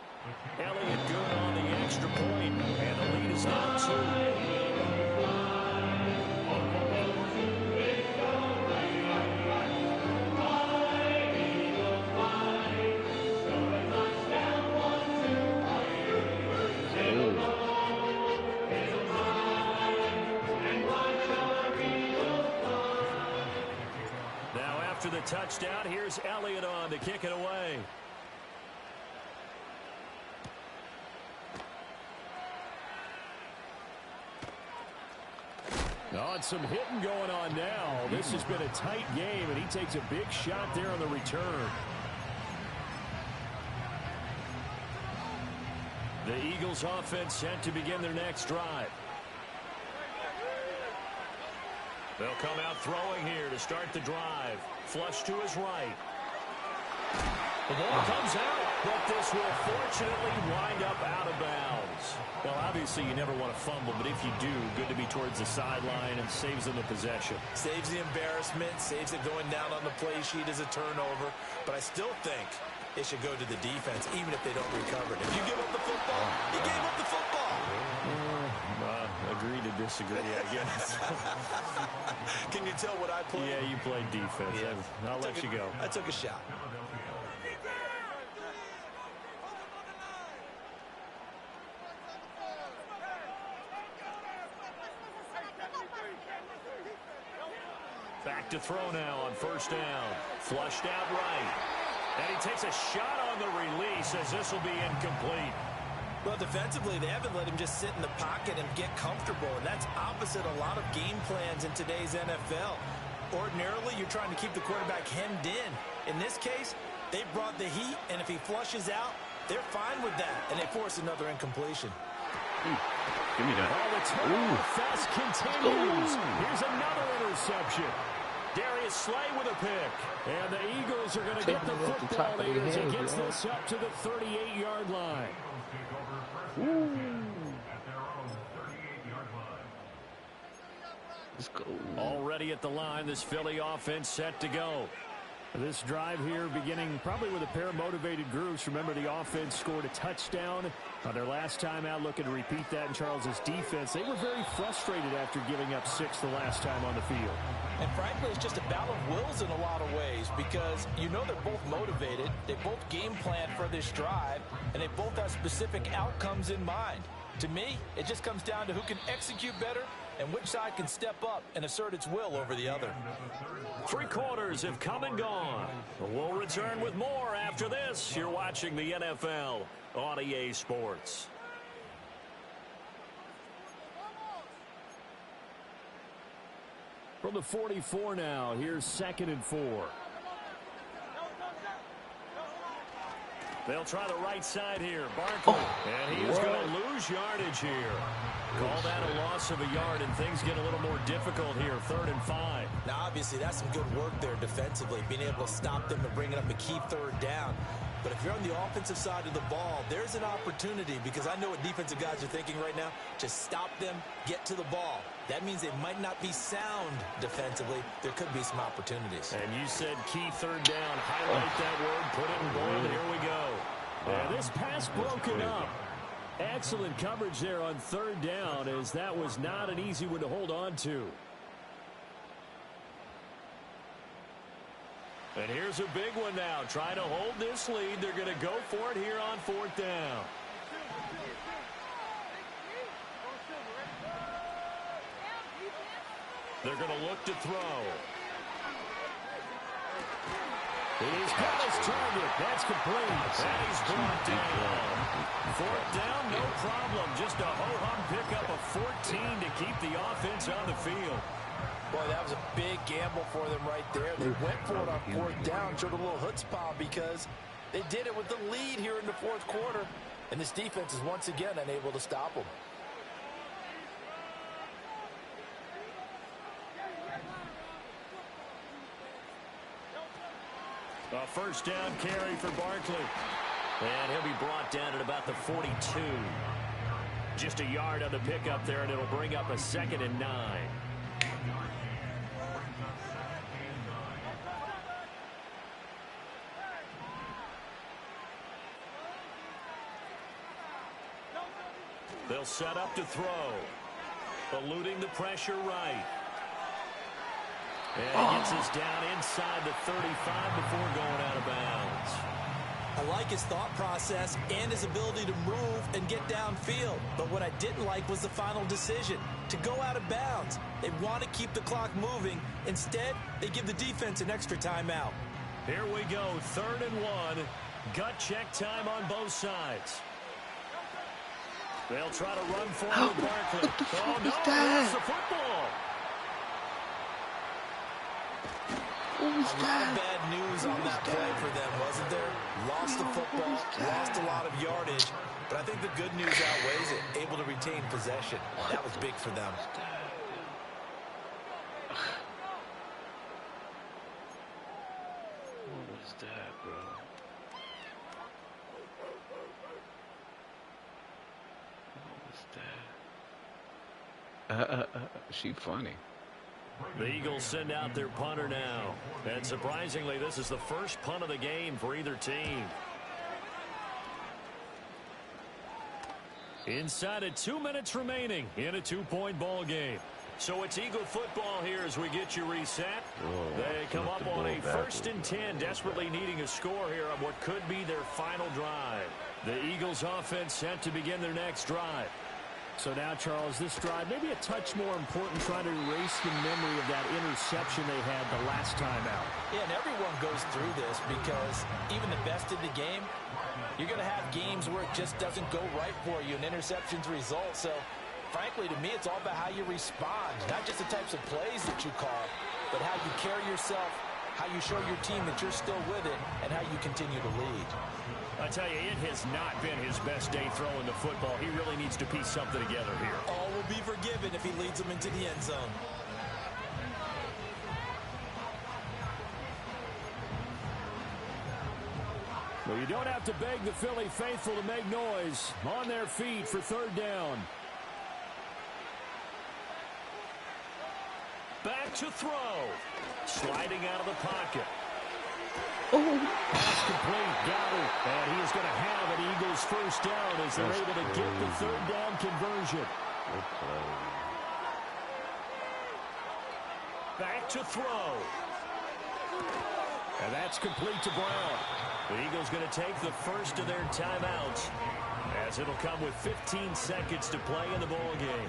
Elliott good on the extra point, and the lead is now 2. After the touchdown, here's Elliott on to kick it away. Oh, and some hitting going on now. This has been a tight game, and he takes a big shot there on the return. The Eagles offense set to begin their next drive. They'll come out throwing here to start the drive. Flush to his right. The ball comes out, but this will fortunately wind up out of bounds. Well, obviously you never want to fumble, but if you do, good to be towards the sideline and saves them the possession. Saves the embarrassment, saves it going down on the play sheet as a turnover. But I still think it should go to the defense, even if they don't recover it. If you give up the football, you gave up the football. Agree to disagree, I guess. Can you tell what I played? Yeah, you played defense. Yeah. I'll let you go. I took a shot. Back to throw now on 1st down. Flushed out right. And he takes a shot on the release as this will be incomplete. Well, defensively, they haven't let him just sit in the pocket and get comfortable, and that's opposite a lot of game plans in today's NFL. Ordinarily, you're trying to keep the quarterback hemmed in. In this case, they brought the heat, and if he flushes out, they're fine with that, and they force another incompletion. Give me that. Oh, the turnover fest continues. Here's another interception. Darius Slay with a pick. And the Eagles are going to get the football here as he gets this up to the 38-yard line. Let's go. Already at the line, this Philly offense set to go. This drive here beginning probably with a pair of motivated groups. Remember, the offense scored a touchdown on their last time out, looking to repeat that in Charles's defense. They were very frustrated after giving up 6 the last time on the field. And frankly, it's just a battle of wills in a lot of ways because you know they're both motivated, they both game plan for this drive, and they both have specific outcomes in mind. To me, it just comes down to who can execute better and which side can step up and assert its will over the other. 3 quarters have come and gone. We'll return with more after this. You're watching the NFL on EA Sports. From the 44 now, here's 2nd and 4. They'll try the right side here. Barkley. And he is going to lose yardage here. Call that a loss of a yard, and things get a little more difficult here. 3rd and 5. Now, obviously, that's some good work there defensively, being able to stop them and bringing up a key 3rd down. But if you're on the offensive side of the ball, there's an opportunity, because I know what defensive guys are thinking right now. Just stop them, get to the ball. That means they might not be sound defensively. There could be some opportunities. And you said key 3rd down. Highlight that word. Put it in bold. Here we go. And this pass broken up. Excellent coverage there on 3rd down, as that was not an easy one to hold on to. And here's a big one now. Trying to hold this lead. They're going to go for it here on 4th down. They're going to look to throw. He's got his target. That's complete. And he's brought down. 4th down, no problem. Just a ho-hum pickup of 14 to keep the offense on the field. Boy, that was a big gamble for them right there. They went for it on 4th down, showed a little chutzpah because they did it with the lead here in the 4th quarter. And this defense is once again unable to stop them. A 1st down carry for Barkley. And he'll be brought down at about the 42. Just a yard on the pickup there, and it'll bring up a 2nd and 9. They'll set up to throw. Eluding the pressure right. And he gets us down inside the 35 before going out of bounds. I like his thought process and his ability to move and get downfield. But what I didn't like was the final decision, to go out of bounds. They want to keep the clock moving. Instead, they give the defense an extra timeout. Here we go, 3rd and 1. Gut check time on both sides. They'll try to run for it with Barkley. Oh, no, that's the football. A lot of bad news on that play for them, wasn't there? Lost the football, lost a lot of yardage, but I think the good news outweighs it. Able to retain possession. That was big for them. What was that, bro? What was that? She funny. The Eagles send out their punter now. And surprisingly, this is the first punt of the game for either team. Inside of 2 minutes remaining in a 2-point ball game. So it's Eagle football here as we get you reset. They come up on a 1st and 10, desperately needing a score here on what could be their final drive. The Eagles offense set to begin their next drive. So now, Charles, this drive maybe a touch more important, trying to erase the memory of that interception they had the last time out. Yeah, and everyone goes through this because even the best in the game, you're going to have games where it just doesn't go right for you, and interceptions result. So, frankly, to me, it's all about how you respond, not just the types of plays that you call, but how you carry yourself, how you show your team that you're still with it, and how you continue to lead. I tell you, it has not been his best day throwing the football. He really needs to piece something together here. All will be forgiven if he leads them into the end zone. Well, you don't have to beg the Philly faithful to make noise. On their feet for 3rd down. Back to throw. Sliding out of the pocket. Pass complete. Got it. And he is going to have an Eagles 1st down as they're able to get the 3rd down conversion. Back to throw. And that's complete to Brown. The Eagles going to take the first of their timeouts, as it'll come with 15 seconds to play in the ball game.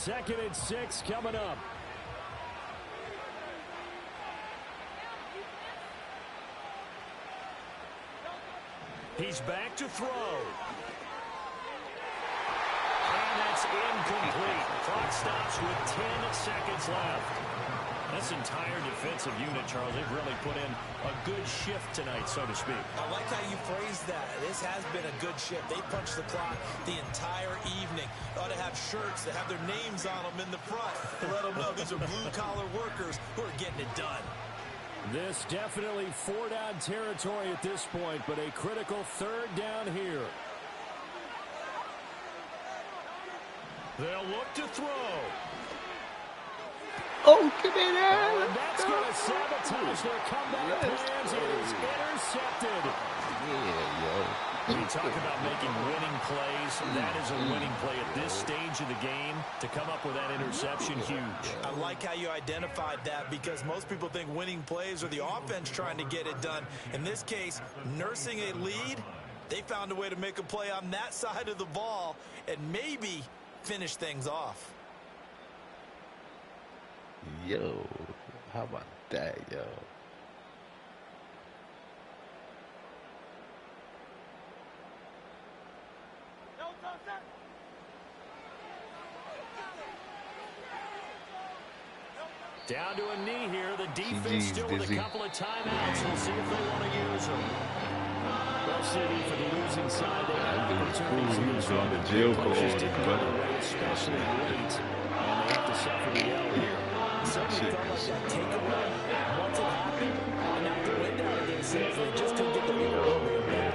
2nd and 6 coming up. He's back to throw. And that's incomplete. Clock stops with 10 seconds left. This entire defensive unit, Charles, they've really put in a good shift tonight, so to speak. I like how you phrased that. This has been a good shift. They punched the clock the entire evening. They ought to have shirts that have their names on them in the front to let them know these are blue-collar workers who are getting it done. This definitely 4-down territory at this point, but a critical 3rd down here. They'll look to throw. Oh, get in there. And that's going to sabotage their comeback plans. It is intercepted. Yeah, yo. You talk about making winning plays. That is a winning play at this stage of the game. To come up with that interception, huge. I like how you identified that because most people think winning plays are the offense trying to get it done. In this case, nursing a lead, they found a way to make a play on that side of the ball and maybe finish things off. Yo, how about that, yo? Down to a knee here. The defense still with a couple of timeouts. We'll see if they want to use them. Well, CD, for the losing side, they have opportunities in this on the jail call, especially late, and they have to suffer the L here. Certainly felt like that takeaway. Once it happened, and out the window against it, they just couldn't get the big over back.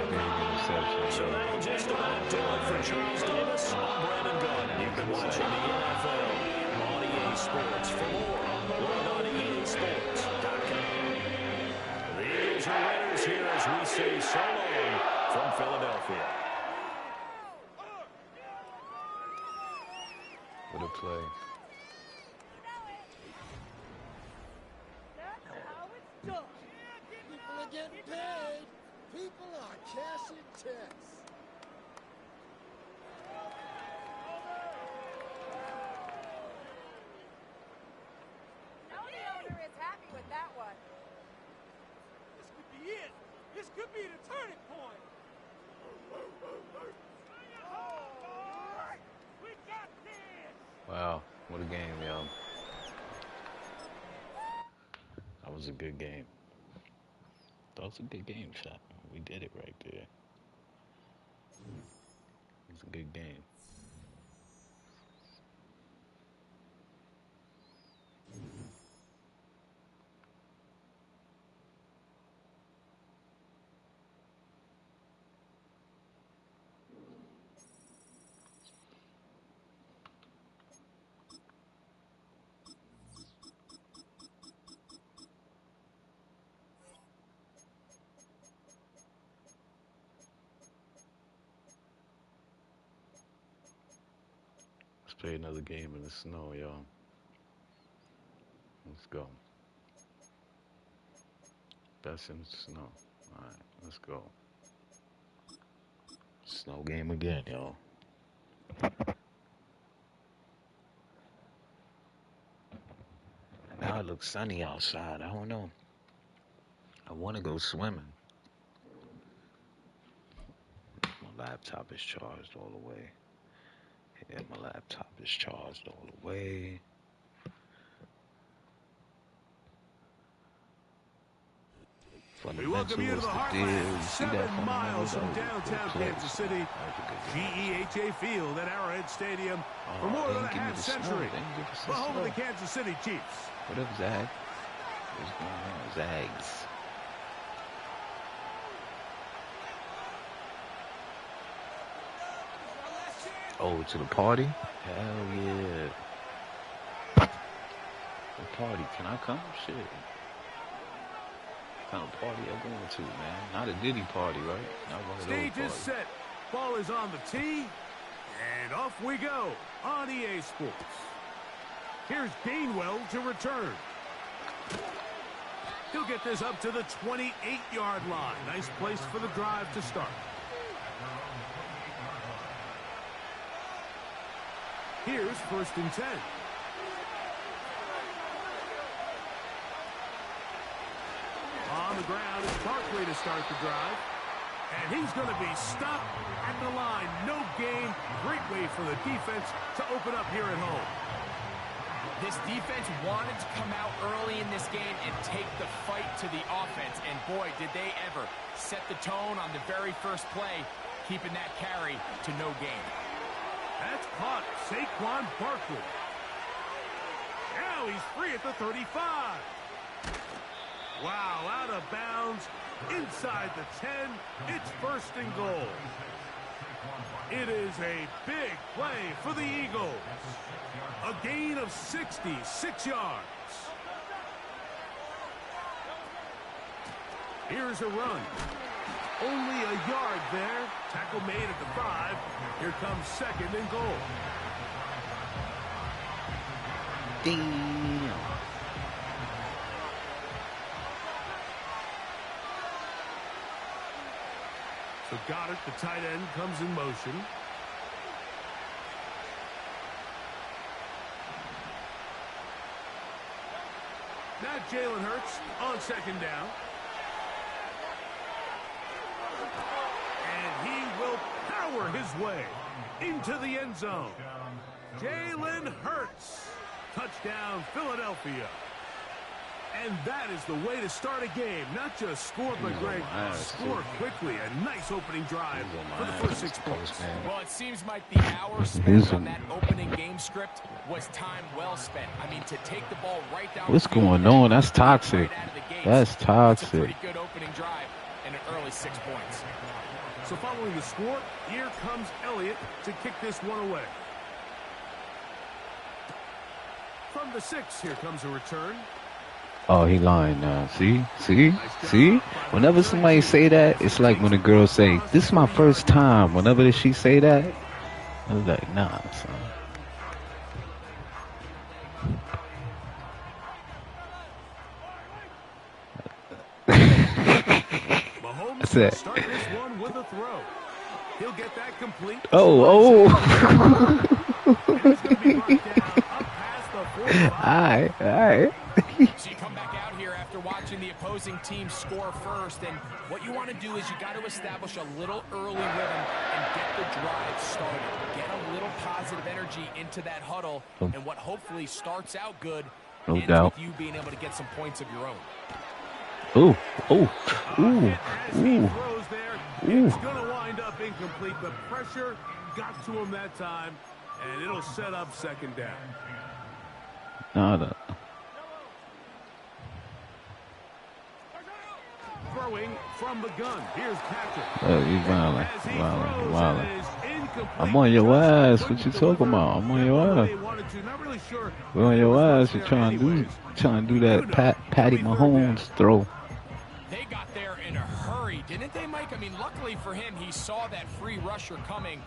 So that'll just about do it for Charles Davis. I'm Brandon Gunn. You've been watching the NFL on EA Sports. For more, log on to EASports.com. The Eagles are winners here as we say so long from Philadelphia. What a play. People are getting paid. People are cashing checks. No, the owner is happy with that one. This could be it. This could be the turning point. We got this. Wow, what a game, yo. That was a good game. That was a good game, shot. We did it right there. It was a good game. Let's play another game in the snow, y'all. Let's go. Best in the snow. Alright, let's go. Snow game again, y'all. Now it looks sunny outside. I don't know. I want to go swimming. My laptop is charged all the way. Yeah, my laptop is charged all the way. We welcome you to the Heartland, 7 miles from downtown Kansas City, GEHA Field at Arrowhead Stadium for more than a half century. The home of the Kansas City Chiefs. What up, Zag? What's going on, Zags? Oh, to the party? Hell yeah. The party. Can I come? Shit. What kind of party y'all going to, man? Not a Diddy party, right? Not one of Stage those is set. Ball is on the tee. And off we go on EA Sports. Here's Gainwell to return. He'll get this up to the 28-yard line. Nice place for the drive to start. Here's 1st and 10. On the ground is Barkley to start the drive. And he's going to be stopped at the line. No gain. Great way for the defense to open up here at home. This defense wanted to come out early in this game and take the fight to the offense. And boy, did they ever set the tone on the very first play, keeping that carry to no gain. That's caught. Saquon Barkley. Now he's free at the 35. Wow, out of bounds. Inside the 10, it's 1st and goal. It is a big play for the Eagles. A gain of 66 yards. Here's a run. Only a yard there. Tackle made at the 5. Here comes 2nd and goal. Damn. So Goddard, the tight end, comes in motion. Now Jalen Hurts on 2nd down. And he will power his way into the end zone. Jalen Hurts. Touchdown, Philadelphia. And that is the way to start a game. Not just score, but Greg, score quickly. A nice opening drive for the first 6 points. Well, it seems like the hour spent on that opening game script was time well spent. I mean, to take the ball right down. What's going on? That's toxic. That's toxic. That's a pretty good opening drive and an early 6 points. So following the score, here comes Elliott to kick this one away. From the 6, here comes a return. Oh, he lying now. See? Whenever somebody say that, it's like when a girl say, "This is my first time." Whenever she say that, I was like, nah, son. Mahomes That's it. start this one with a throw. He'll get that complete. Oh. And it's going to be brought down up past the 45. All right. So you come back out here after watching the opposing team score first, and what you want to do is you got to establish a little early rhythm and get the drive started. Get a little positive energy into that huddle, and what hopefully starts out good ends with you being able to get some points of your own. As he throws there, it's going to wind up incomplete. The pressure got to him that time, and it'll set up 2nd down. Nada. Throwing from the gun. Here's Patrick. He's wilding. I'm on your ass. What you talking about? I'm on your ass. We're on your ass. You're trying to do that Patty Mahomes throw. They got there in a hurry, didn't they, Mike? I mean, luckily for him, he saw that free rusher coming,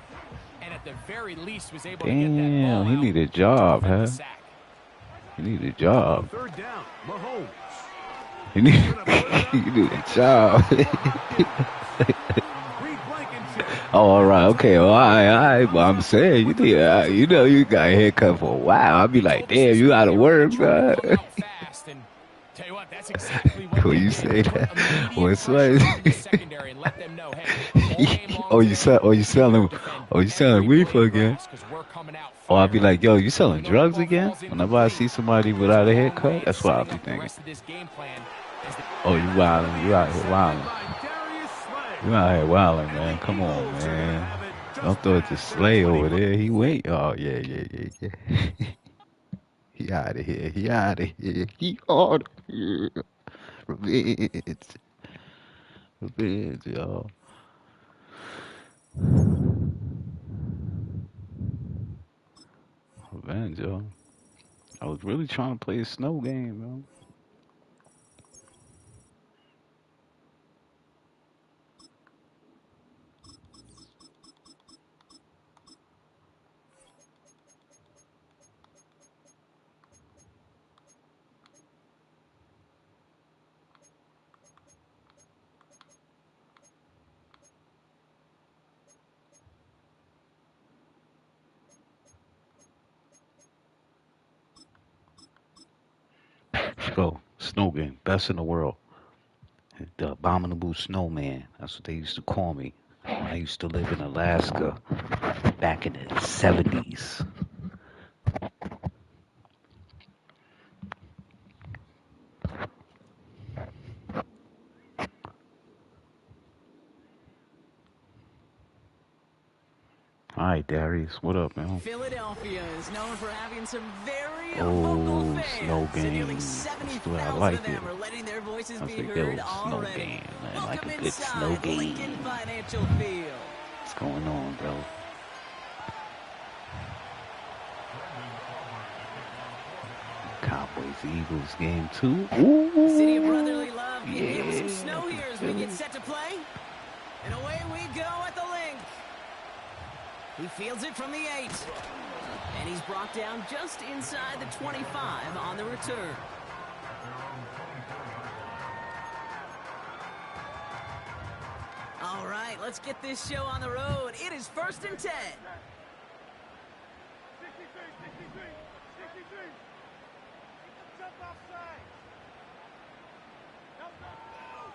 and at the very least was able to get that ball Damn, he out need a job, huh? sack. He need a job. 3rd down, Mahomes. He need a job. Oh, all right, okay, all right. But I'm saying, you got a haircut for a while. I'll be like, damn, you out of work, man. Tell you what, that's exactly what When you say that, what's right? you selling reefer again? Or I'll be like, yo, you selling drugs again? Whenever I see somebody without a haircut, that's what I'll be thinking. Oh, you wildin', you out here wildin'. You out here wildin', man. Come on, man. Don't throw it to Slay over there. He wait. Oh, yeah. He out of here. He out of here. Revenge, y'all. Revenge, y'all. I was really trying to play a snow game, man. go. Snow game. Best in the world. The abominable snowman. That's what they used to call me when I used to live in Alaska back in the 70s. All right, Darius, what up, man? Philadelphia is known for having some very vocal fans. Snow And nearly game. 70,000 of them are letting their voices be heard already. Snow game, man. Welcome Like a good inside snow game. Lincoln Financial Field. What's going on, bro? Cowboys-Eagles game 2. Ooh, The city of brotherly love can give us some yeah. snow here as we get set to play. And away we go at the link. He fields it from the 8. And he's brought down just inside the 25 on the return. All right, let's get this show on the road. It is 1st and 10.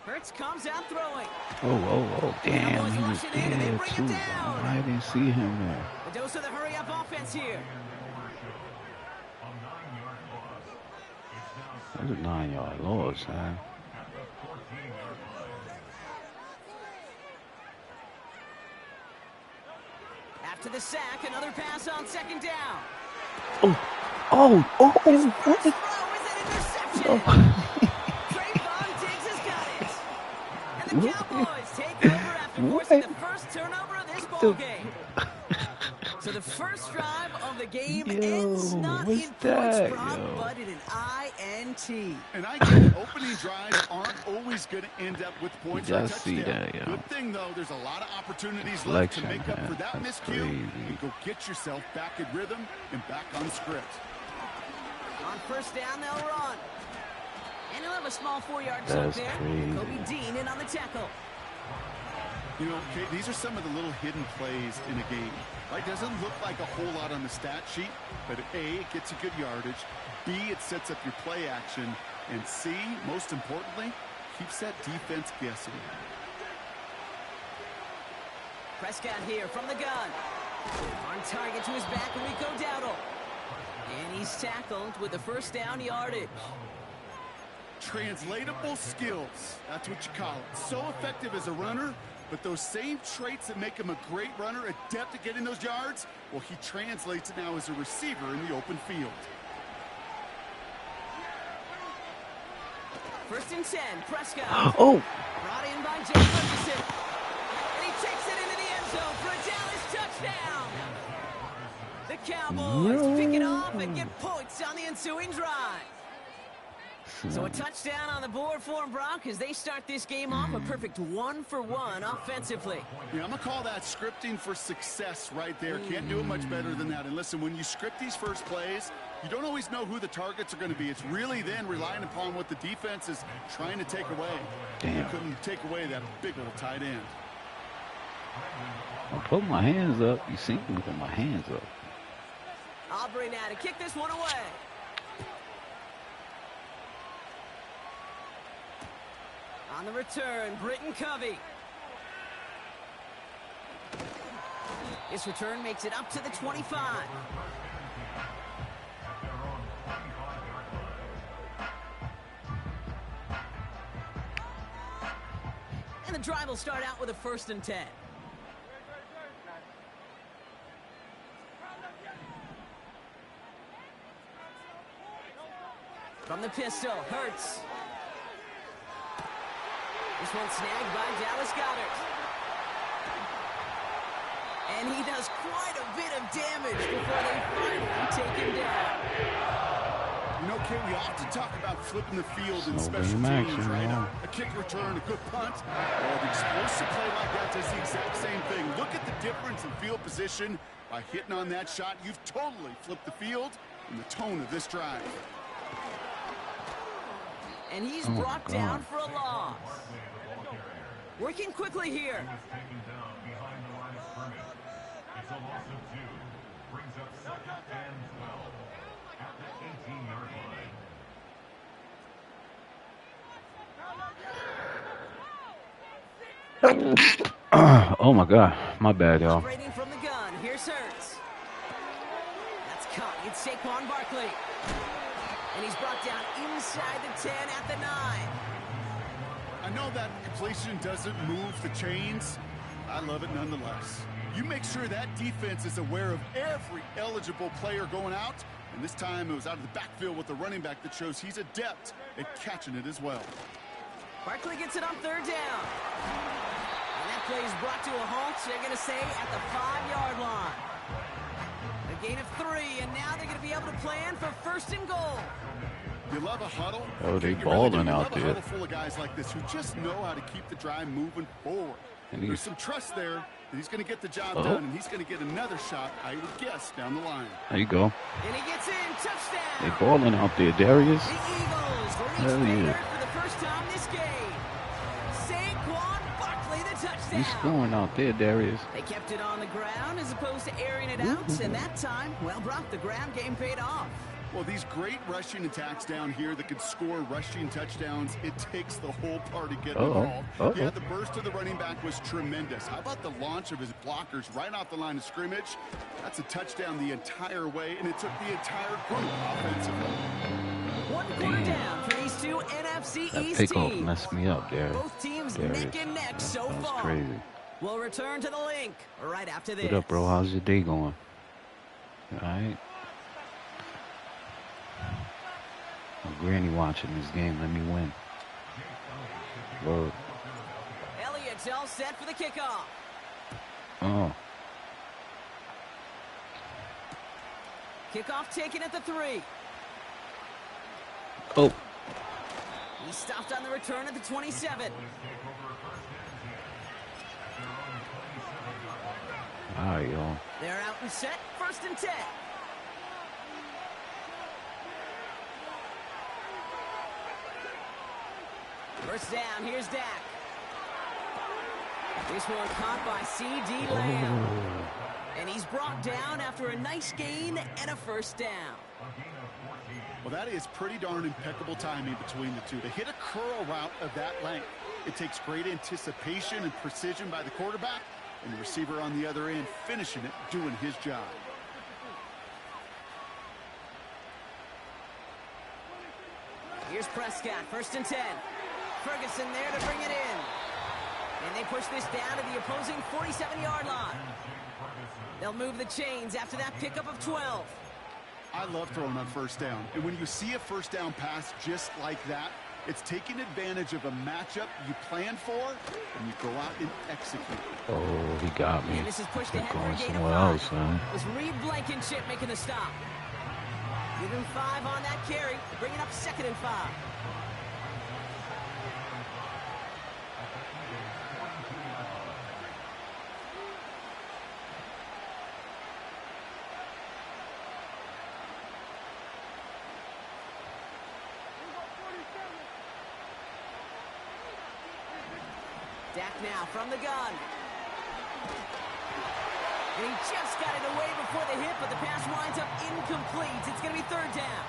Hurts comes out throwing. Oh, damn, he was there too. I didn't see him there. A dose of the hurry-up offense here. That's a 9-yard loss, man. After the sack, another pass on 2nd down. Oh, what? Throw is an interception. Trayvon Diggs has got it. And the Cowboys take over after forcing the first turnover of this ball game. So the first drive of the game ends not in points prop, but in an INT. And I get it. Opening drives aren't always going to end up with points or touchdown. Good thing, though, there's a lot of opportunities left to make up for that miscue and go get yourself back in rhythm and back on script. On 1st down, they'll run. And he'll have a small 4-yard chunk there. Kobe Dean in on the tackle. You know, Kate, these are some of the little hidden plays in a game. Right? Doesn't look like a whole lot on the stat sheet, but A, it gets you good yardage. B, it sets up your play action. And C, most importantly, keeps that defense guessing. Prescott here from the gun. On target to his back, Rico Dowdle. And he's tackled with the 1st down yardage. Translatable skills. That's what you call it. So effective as a runner, but those same traits that make him a great runner, adept at getting those yards, well, he translates it now as a receiver in the open field. 1st and 10, Prescott. Oh! Brought in by Jay Ferguson. And he takes it into the end zone for a Dallas touchdown. The Cowboys pick it off and get points on the ensuing drive. So a touchdown on the board for them, Brock, as they start this game off a perfect 1-for-1 offensively. Yeah, I'm going to call that scripting for success right there. Can't do it much better than that. And listen, when you script these first plays, you don't always know who the targets are going to be. It's really then relying upon what the defense is trying to take away. Damn. You couldn't take away that big old tight end. I put my hands up. You see me put my hands up. Aubrey now to kick this one away. On the return, Britton Covey. This return makes it up to the 25. And the drive will start out with a 1st and 10. From the pistol, Hurts. This one snagged by Dallas Goedert. And he does quite a bit of damage before they finally take him down. You know, Kate, we often talk about flipping the field in special teams, right? A kick return, a good punt. Well, the explosive play like that does the exact same thing. Look at the difference in field position. By hitting on that shot, you've totally flipped the field and the tone of this drive. And he's brought down for a loss. Working quickly here. It's a loss of 2. Brings up 2nd and 12 at the 18-yard line. Oh my God, my bad, y'all. Operating from the gun. Here's Hurts. That's caught. It's Saquon Barkley. And he's brought down inside the 10 at the 9. I know that completion doesn't move the chains. I love it nonetheless. You make sure that defense is aware of every eligible player going out. And this time it was out of the backfield with the running back that shows he's adept at catching it as well. Barkley gets it on 3rd down. And that play is brought to a halt, they're going to say, at the 5-yard line. A gain of 3, and now they're going to be able to plan for 1st and goal. You love a huddle. Oh, they balling out there. You love a huddle full of guys like this who just know how to keep the drive moving forward. And there's some trust there that he's going to get the job done, and he's going to get another shot, I would guess, down the line. There you go. And he gets in, touchdown. They balling out there, Darius. The Eagles reach Hell yeah. for the first time this game. Saquon Barkley, the touchdown. He's scoring out there, Darius. They kept it on the ground as opposed to airing it out, and that time, well, Brock, the ground game paid off. Well, these great rushing attacks down here that could score rushing touchdowns, it takes the whole party getting involved. Yeah, the burst of the running back was tremendous. How about the launch of his blockers right off the line of scrimmage? That's a touchdown the entire way, and it took the entire group offensively. 1 quarter down for these two NFC East That teams. pickoff messed me up there. Both teams Darius. neck and neck so That was far. crazy. We'll return to the link right after this. What up, bro? How's your day going? All right. My granny watching this game. Let me win. Whoa. Elliott's all set for the kickoff. Oh. Kickoff taken at the 3. Oh. He stopped on the return at the 27. All right, y'all. They're out and set. 1st and 10. First down, here's Dak. This one caught by C.D. Lamb. And he's brought down after a nice gain and a 1st down. Well, that is pretty darn impeccable timing between the two. To hit a curl route of that length, it takes great anticipation and precision by the quarterback, and the receiver on the other end finishing it, doing his job. Here's Prescott, 1st and 10. Ferguson there to bring it in. And they push this down to the opposing 47-yard line. They'll move the chains after that pickup of 12. I love throwing on 1st down. And when you see a 1st down pass just like that, it's taking advantage of a matchup you plan for, and you go out and execute. Oh, he got me. And this is pushed ahead going for a gain somewhere of 5. else, man. It was Reed Blankenship making the stop. Give him 5 on that carry, bringing up 2nd and 5. Dak now from the gun. And he just got it away before the hit, but the pass winds up incomplete. It's going to be 3rd down.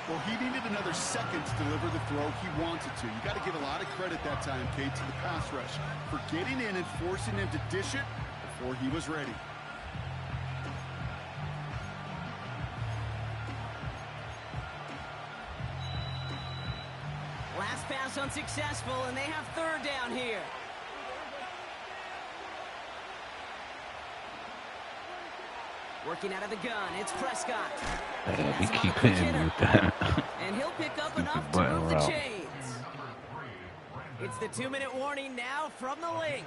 Well, he needed another second to deliver the throw he wanted to. You got to give a lot of credit that time, Kate, to the pass rush for getting in and forcing him to dish it before he was ready. Last pass unsuccessful, and they have 3rd down here. Working out of the gun, it's Prescott. We keep hitting with that. And he'll pick up enough to move the chains. It's the 2-minute warning now from the link.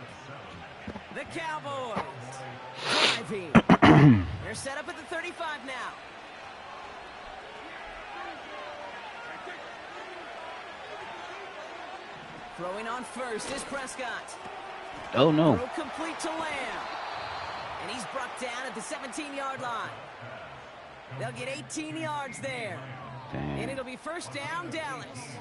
The Cowboys driving. They're set up at the 35 now. Throwing on first is Prescott. Oh, no. Throw complete to Lamb. And he's brought down at the 17-yard line. They'll get 18 yards there. Damn. And it'll be 1st down, Dallas.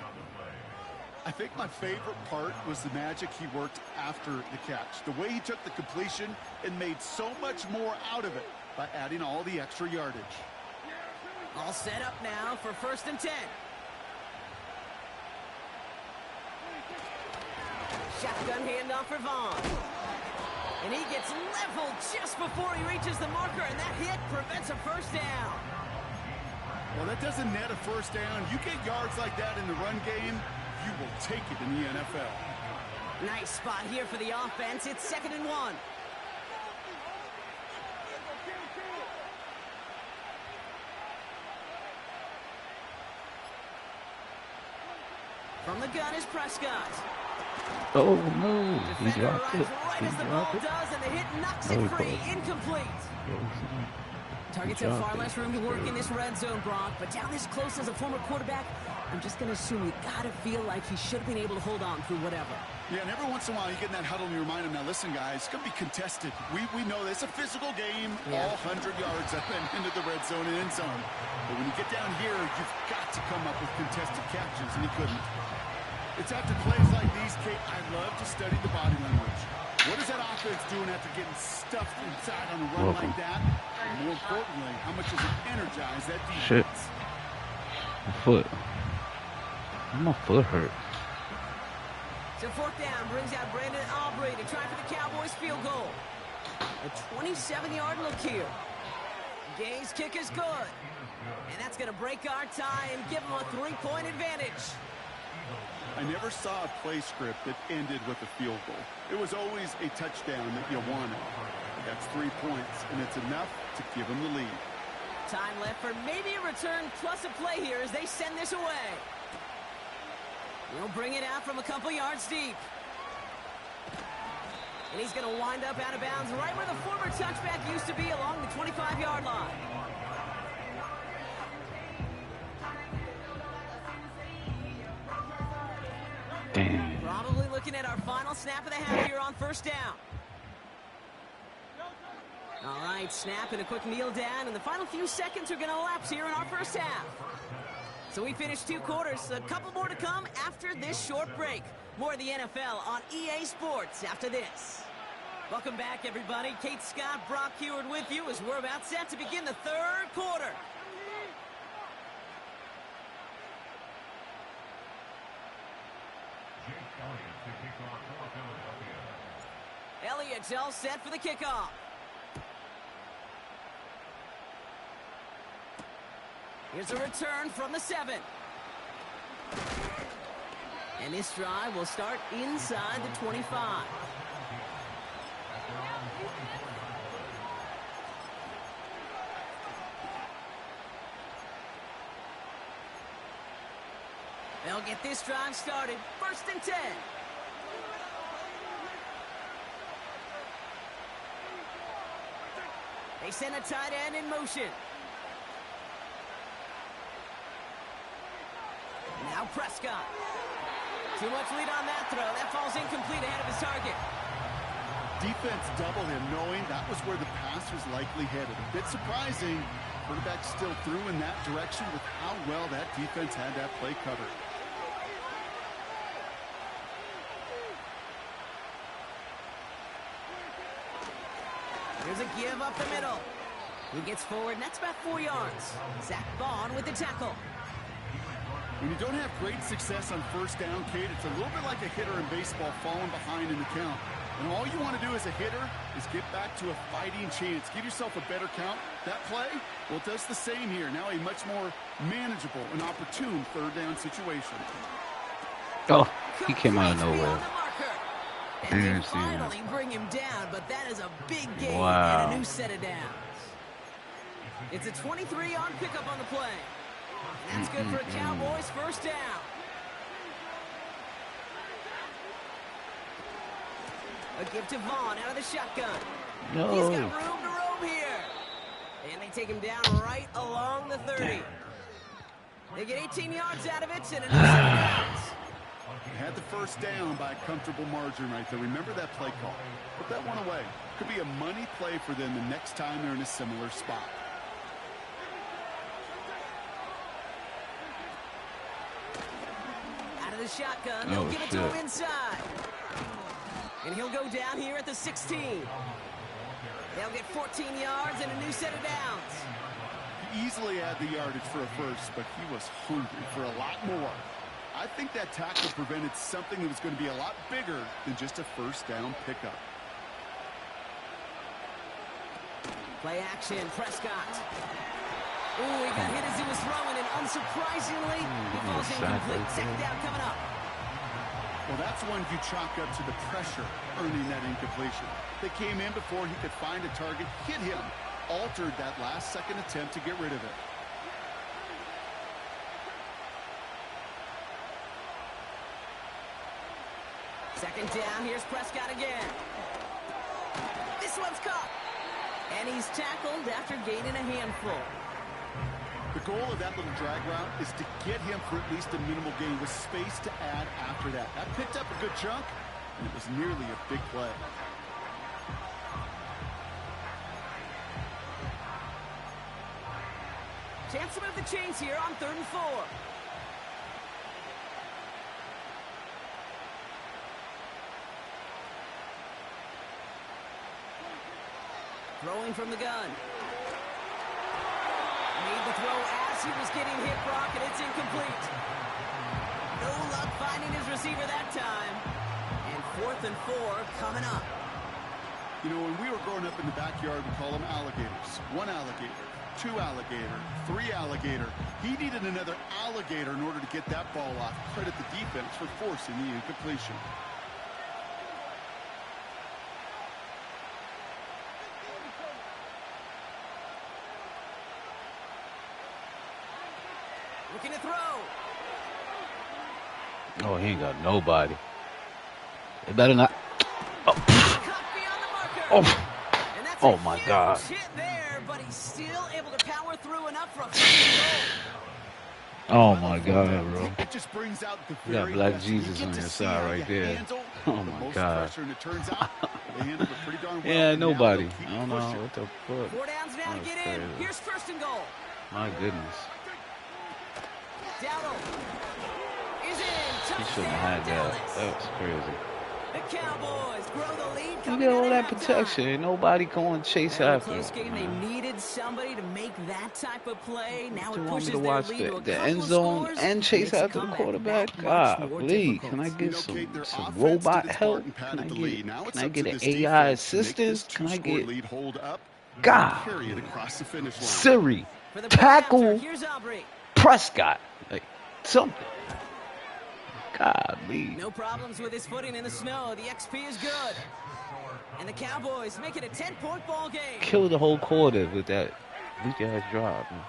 I think my favorite part was the magic he worked after the catch. The way he took the completion and made so much more out of it by adding all the extra yardage. All set up now for 1st and 10. Shotgun handoff for Vaughn. And he gets leveled just before he reaches the marker, and that hit prevents a first down. Well, that doesn't net a first down. You get yards like that in the run game, you will take it in the NFL. Nice spot here for the offense. It's 2nd and 1. From the gun is Prescott. Oh, no. He Defender dropped it. arrives right He as the ball dropped it. does, and the hit knocks No, it he free. close. Incomplete. Targets He have dropped far it. less room to work in this red zone, Brock. But down this close as a former quarterback, I'm just going to assume you got to feel like he should have been able to hold on through whatever. Yeah, and every once in a while you get in that huddle and you remind them, now listen, guys, it's going to be contested. We know this. It's a physical game, all 100 yards up and into the red zone and end zone. But when you get down here, you've got to come up with contested catches, and he couldn't. It's after plays like these, Kate, I love to study the body language. What is that offense doing after getting stuffed inside on a run like that? And more importantly, how much does it energize that defense? Shit. My foot. My foot hurt. So 4th down brings out Brandon Aubrey to try for the Cowboys field goal. A 27-yard look here. Gay's kick is good. And that's going to break our tie and give them a 3-point advantage. I never saw a play script that ended with a field goal. It was always a touchdown that you wanted. That's 3 points, and it's enough to give them the lead. Time left for maybe a return plus a play here as they send this away. They'll bring it out from a couple yards deep. And he's going to wind up out of bounds right where the former touchback used to be along the 25-yard line. Damn. Probably looking at our final snap of the half here on 1st down. All right, snap and a quick kneel down, and the final few seconds are going to elapse here in our 1st half. So we finished 2 quarters, a couple more to come after this short break. More of the NFL on EA Sports after this. Welcome back, everybody. Kate Scott, Brock Heward with you as we're about set to begin the 3rd quarter. Elliott's all set for the kickoff. Here's a return from the 7. And this drive will start inside the 25. They'll get this drive started. 1st and 10. They send a tight end in motion. Now Prescott. Too much lead on that throw. That falls incomplete ahead of his target. Defense doubled him, knowing that was where the pass was likely headed. A bit surprising. Quarterback still threw in that direction with how well that defense had that play covered. Here's a give up the middle. He gets forward, and that's about 4 yards. Zach Vaughn with the tackle. When you don't have great success on 1st down, Kate, it's a little bit like a hitter in baseball falling behind in the count. And all you want to do as a hitter is get back to a fighting chance. Give yourself a better count. That play, well, it does the same here. Now a much more manageable and opportune 3rd down situation. Oh, he came out of nowhere. And they finally bring him down, but that is a big gain Wow. and a new set of downs. It's a 23-yard pickup on the play. And that's good for a Cowboys 1st down. A give to Vaughn out of the shotgun. No. He's got room to roam here. And they take him down right along the 30. They get 18 yards out of it and a new set of downs. Had the 1st down by a comfortable margin right there. Remember that play call. Put that one away. Could be a money play for them the next time they're in a similar spot. Out of the shotgun, they'll give it to him inside. And he'll go down here at the 16. They'll get 14 yards and a new set of downs. He easily had the yardage for a 1st, but he was hungry for a lot more. I think that tackle prevented something that was going to be a lot bigger than just a first down pickup. Play action, Prescott. Ooh, he got hit as he was throwing, and unsurprisingly, he falls incomplete. Second down coming up. Well, that's one you chalk up to the pressure earning that incompletion. They came in before he could find a target, hit him, altered that last-second attempt to get rid of it. Second down, here's Prescott again. This one's caught. And he's tackled after gaining a handful. The goal of that little drag route is to get him for at least a minimal gain with space to add after that. That picked up a good chunk, and it was nearly a big play. Chance to move the chains here on 3rd and 4. Throwing from the gun. Made the throw as he was getting hit, Brock, and it's incomplete. No luck finding his receiver that time. And 4th and 4 coming up. You know, when we were growing up in the backyard, we call them alligators. 1 alligator, 2 alligator, 3 alligator. He needed another alligator in order to get that ball off. Credit the defense for forcing the incompletion. Looking to throw. Oh, he ain't got nobody. They better not. Oh, oh my God. Hit there, but he's still able to power through enough for a Oh my God, bro. It just brings out the You got Black Jesus on your side right there. Oh my God. Yeah, nobody. I don't know what the fuck. 4 downs now to get in. Here's 1st and goal. My goodness. Dowdle is in. He shouldn't have had that. That was crazy. The Cowboys grow the lead. You get all that protection. Ain't nobody going to chase after Close him. game. They needed somebody to make that type of play. Now it You want me pushes to their watch lead the end zone and chase after the quarterback? God, please. Can I get some robot help? Can I get an AI assistance? Can I get God, Siri, tackle Prescott, like something. God, me. No problems with his footing in the snow. The XP is good. And the Cowboys make it a 10-point ball game. Kill the whole quarter with that weak-ass drive, man.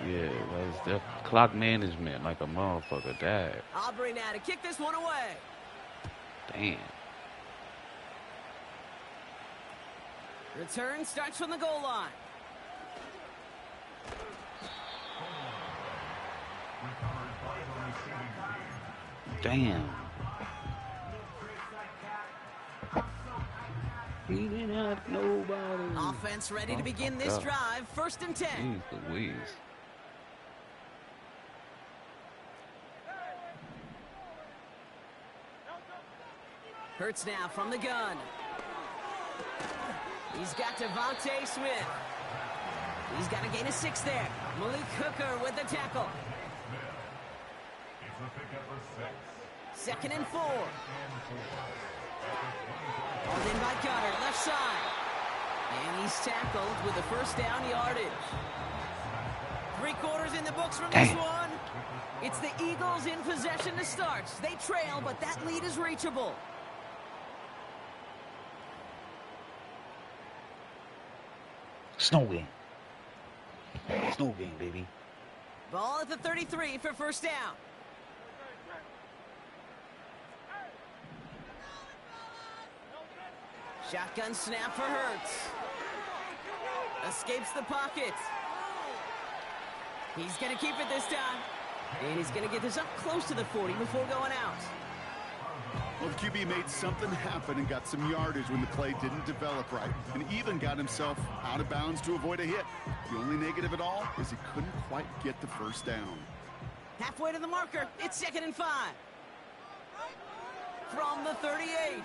Yeah, that's the clock management like a motherfucker. Dad. Aubrey now to kick this one away. Damn. Return starts from the goal line. Damn. He didn't have nobody. Offense ready to begin this drive. 1st and 10. Jeez Louise. Hurts now from the gun. He's got Devontae Smith. He's got to gain a 6 there. Malik Hooker with the tackle. 2nd and 4. Hauled in by Cutter, left side. And he's tackled with the 1st down yardage. 3 quarters in the books from this one. It's the Eagles in possession to start. They trail, but that lead is reachable. Snow game. Snow game, baby. Ball at the 33 for 1st down. Shotgun snap for Hurts. Escapes the pocket. He's going to keep it this time. And he's going to get this up close to the 40 before going out. Well, the QB made something happen and got some yardage when the play didn't develop right, and even got himself out of bounds to avoid a hit. The only negative at all is he couldn't quite get the 1st down. Halfway to the marker. It's 2nd and 5. From the 38.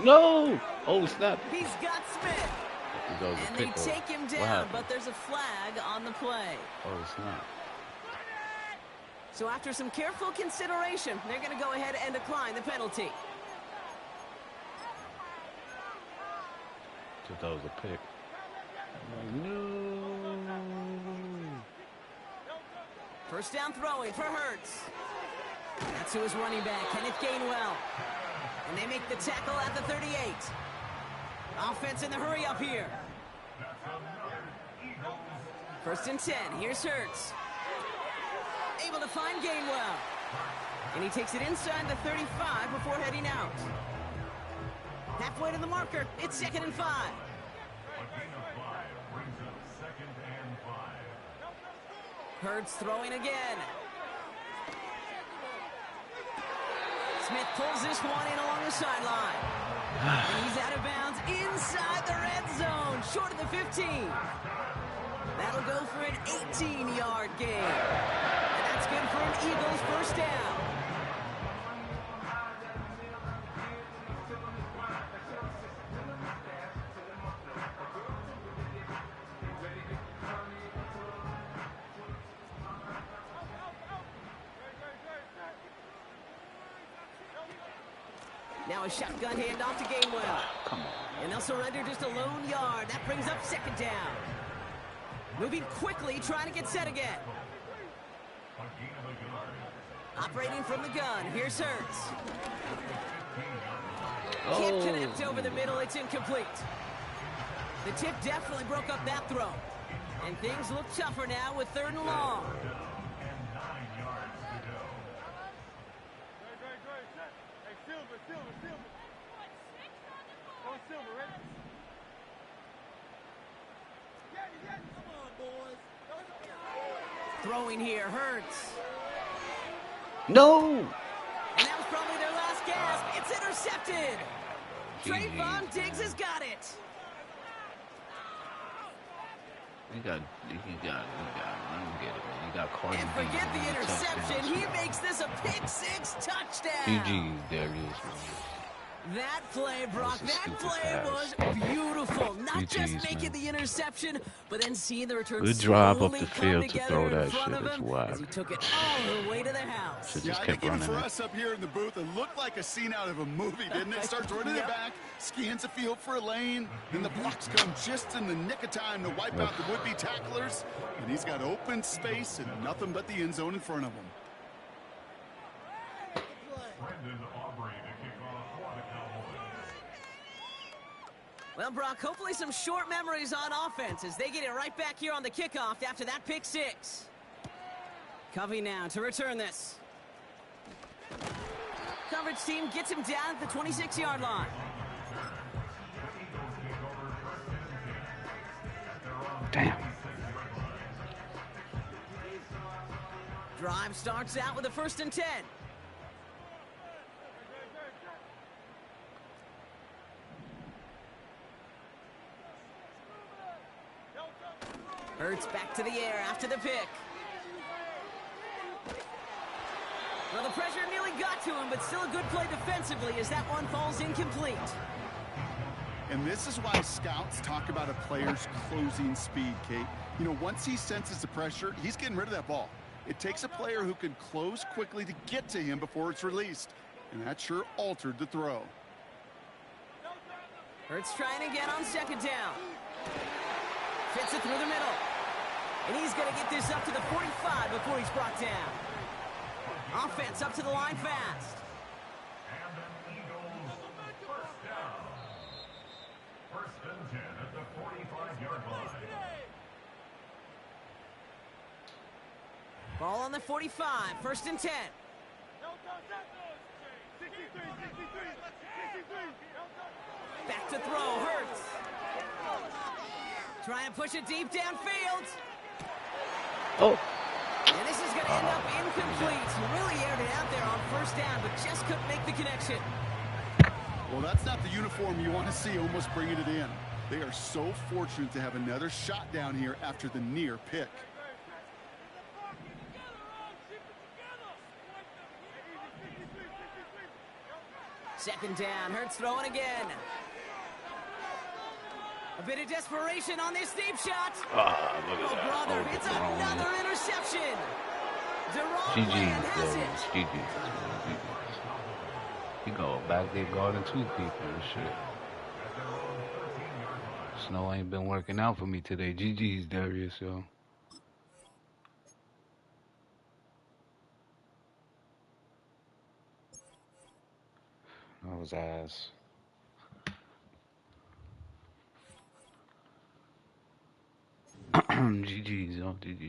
No! Oh, snap. He's got Smith. And they take him down, but there's a flag on the play. Oh, it's not. So after some careful consideration, they're going to go ahead and decline the penalty. So that was a pick. No. First down throwing for Hurts. That's who is running back, Kenneth Gainwell. And they make the tackle at the 38. Offense in the hurry up here. First and 10. Here's Hurts. Able to find Gainwell. And he takes it inside the 35 before heading out. Halfway to the marker. It's 2nd and 5. Hurts throwing again. Smith pulls this one in along the sideline. And he's out of bounds inside the red zone, short of the 15. That'll go for an 18-yard gain. And that's good for an Eagles first down. Now a shotgun handoff to Gainwell. Come on. And they'll surrender just a lone yard. That brings up 2nd down. Moving quickly, trying to get set again. Operating from the gun. Here's Hurts. Can't connect over the middle. It's incomplete. The tip definitely broke up that throw. And things look tougher now with 3rd and long. Throwing here, Hurts. No! And that was probably their last gasp. It's intercepted. Trayvon Diggs has got it. Let him get it, man. You got Cardi And B forget the on interception. touchdown. He makes this a pick-6 touchdown. GG, there it is, man. That play, Brock, That was a that stupid play was beautiful. Not just GGs, making man. the interception, but then seeing the return Good drive up slowly the come field to together throw in that front shit. of It's him whack. as he took it all the way to the house. Should Yeah, just I kept think even running for it. us up here in the booth, it looked like a scene out of a movie, didn't it? Starts running it back, scans the field for a lane, then the blocks come just in the nick of time to wipe out the would-be tacklers, and he's got open space and nothing but the end zone in front of him. Well, Brock, hopefully some short memories on offense as they get it right back here on the kickoff after that pick-6. Covey now to return this. Coverage team gets him down at the 26-yard line. Damn. Drive starts out with a 1st and 10. Hurts back to the air after the pick. Well, the pressure nearly got to him, but still a good play defensively as that one falls incomplete. And this is why scouts talk about a player's closing speed, Kate. You know, once he senses the pressure, he's getting rid of that ball. It takes a player who can close quickly to get to him before it's released. And that sure altered the throw. Hurts trying again on 2nd down. Fits it through the middle. And he's going to get this up to the 45 before he's brought down. Offense up to the line fast. And an Eagles first down. 1st and 10 at the 45-yard line. Ball on the 45, 1st and 10. Back to throw, Hurts. Trying to push it deep downfield. Oh. And this is going to end up incomplete. He really aired it out there on 1st down, but just couldn't make the connection. Well, that's not the uniform you want to see almost bringing it in. They are so fortunate to have another shot down here after the near pick. 2nd down, Hurts throwing again. A bit of desperation on this deep shot. Ah, look at Oh, that. brother, Oh, it's wrong another man. interception. GG's, DeRozan has though. it. GG's. He go back there guarding two people and shit. Snow ain't been working out for me today. GG's, Darius, yo. That was ass. GG's, yo. GG's.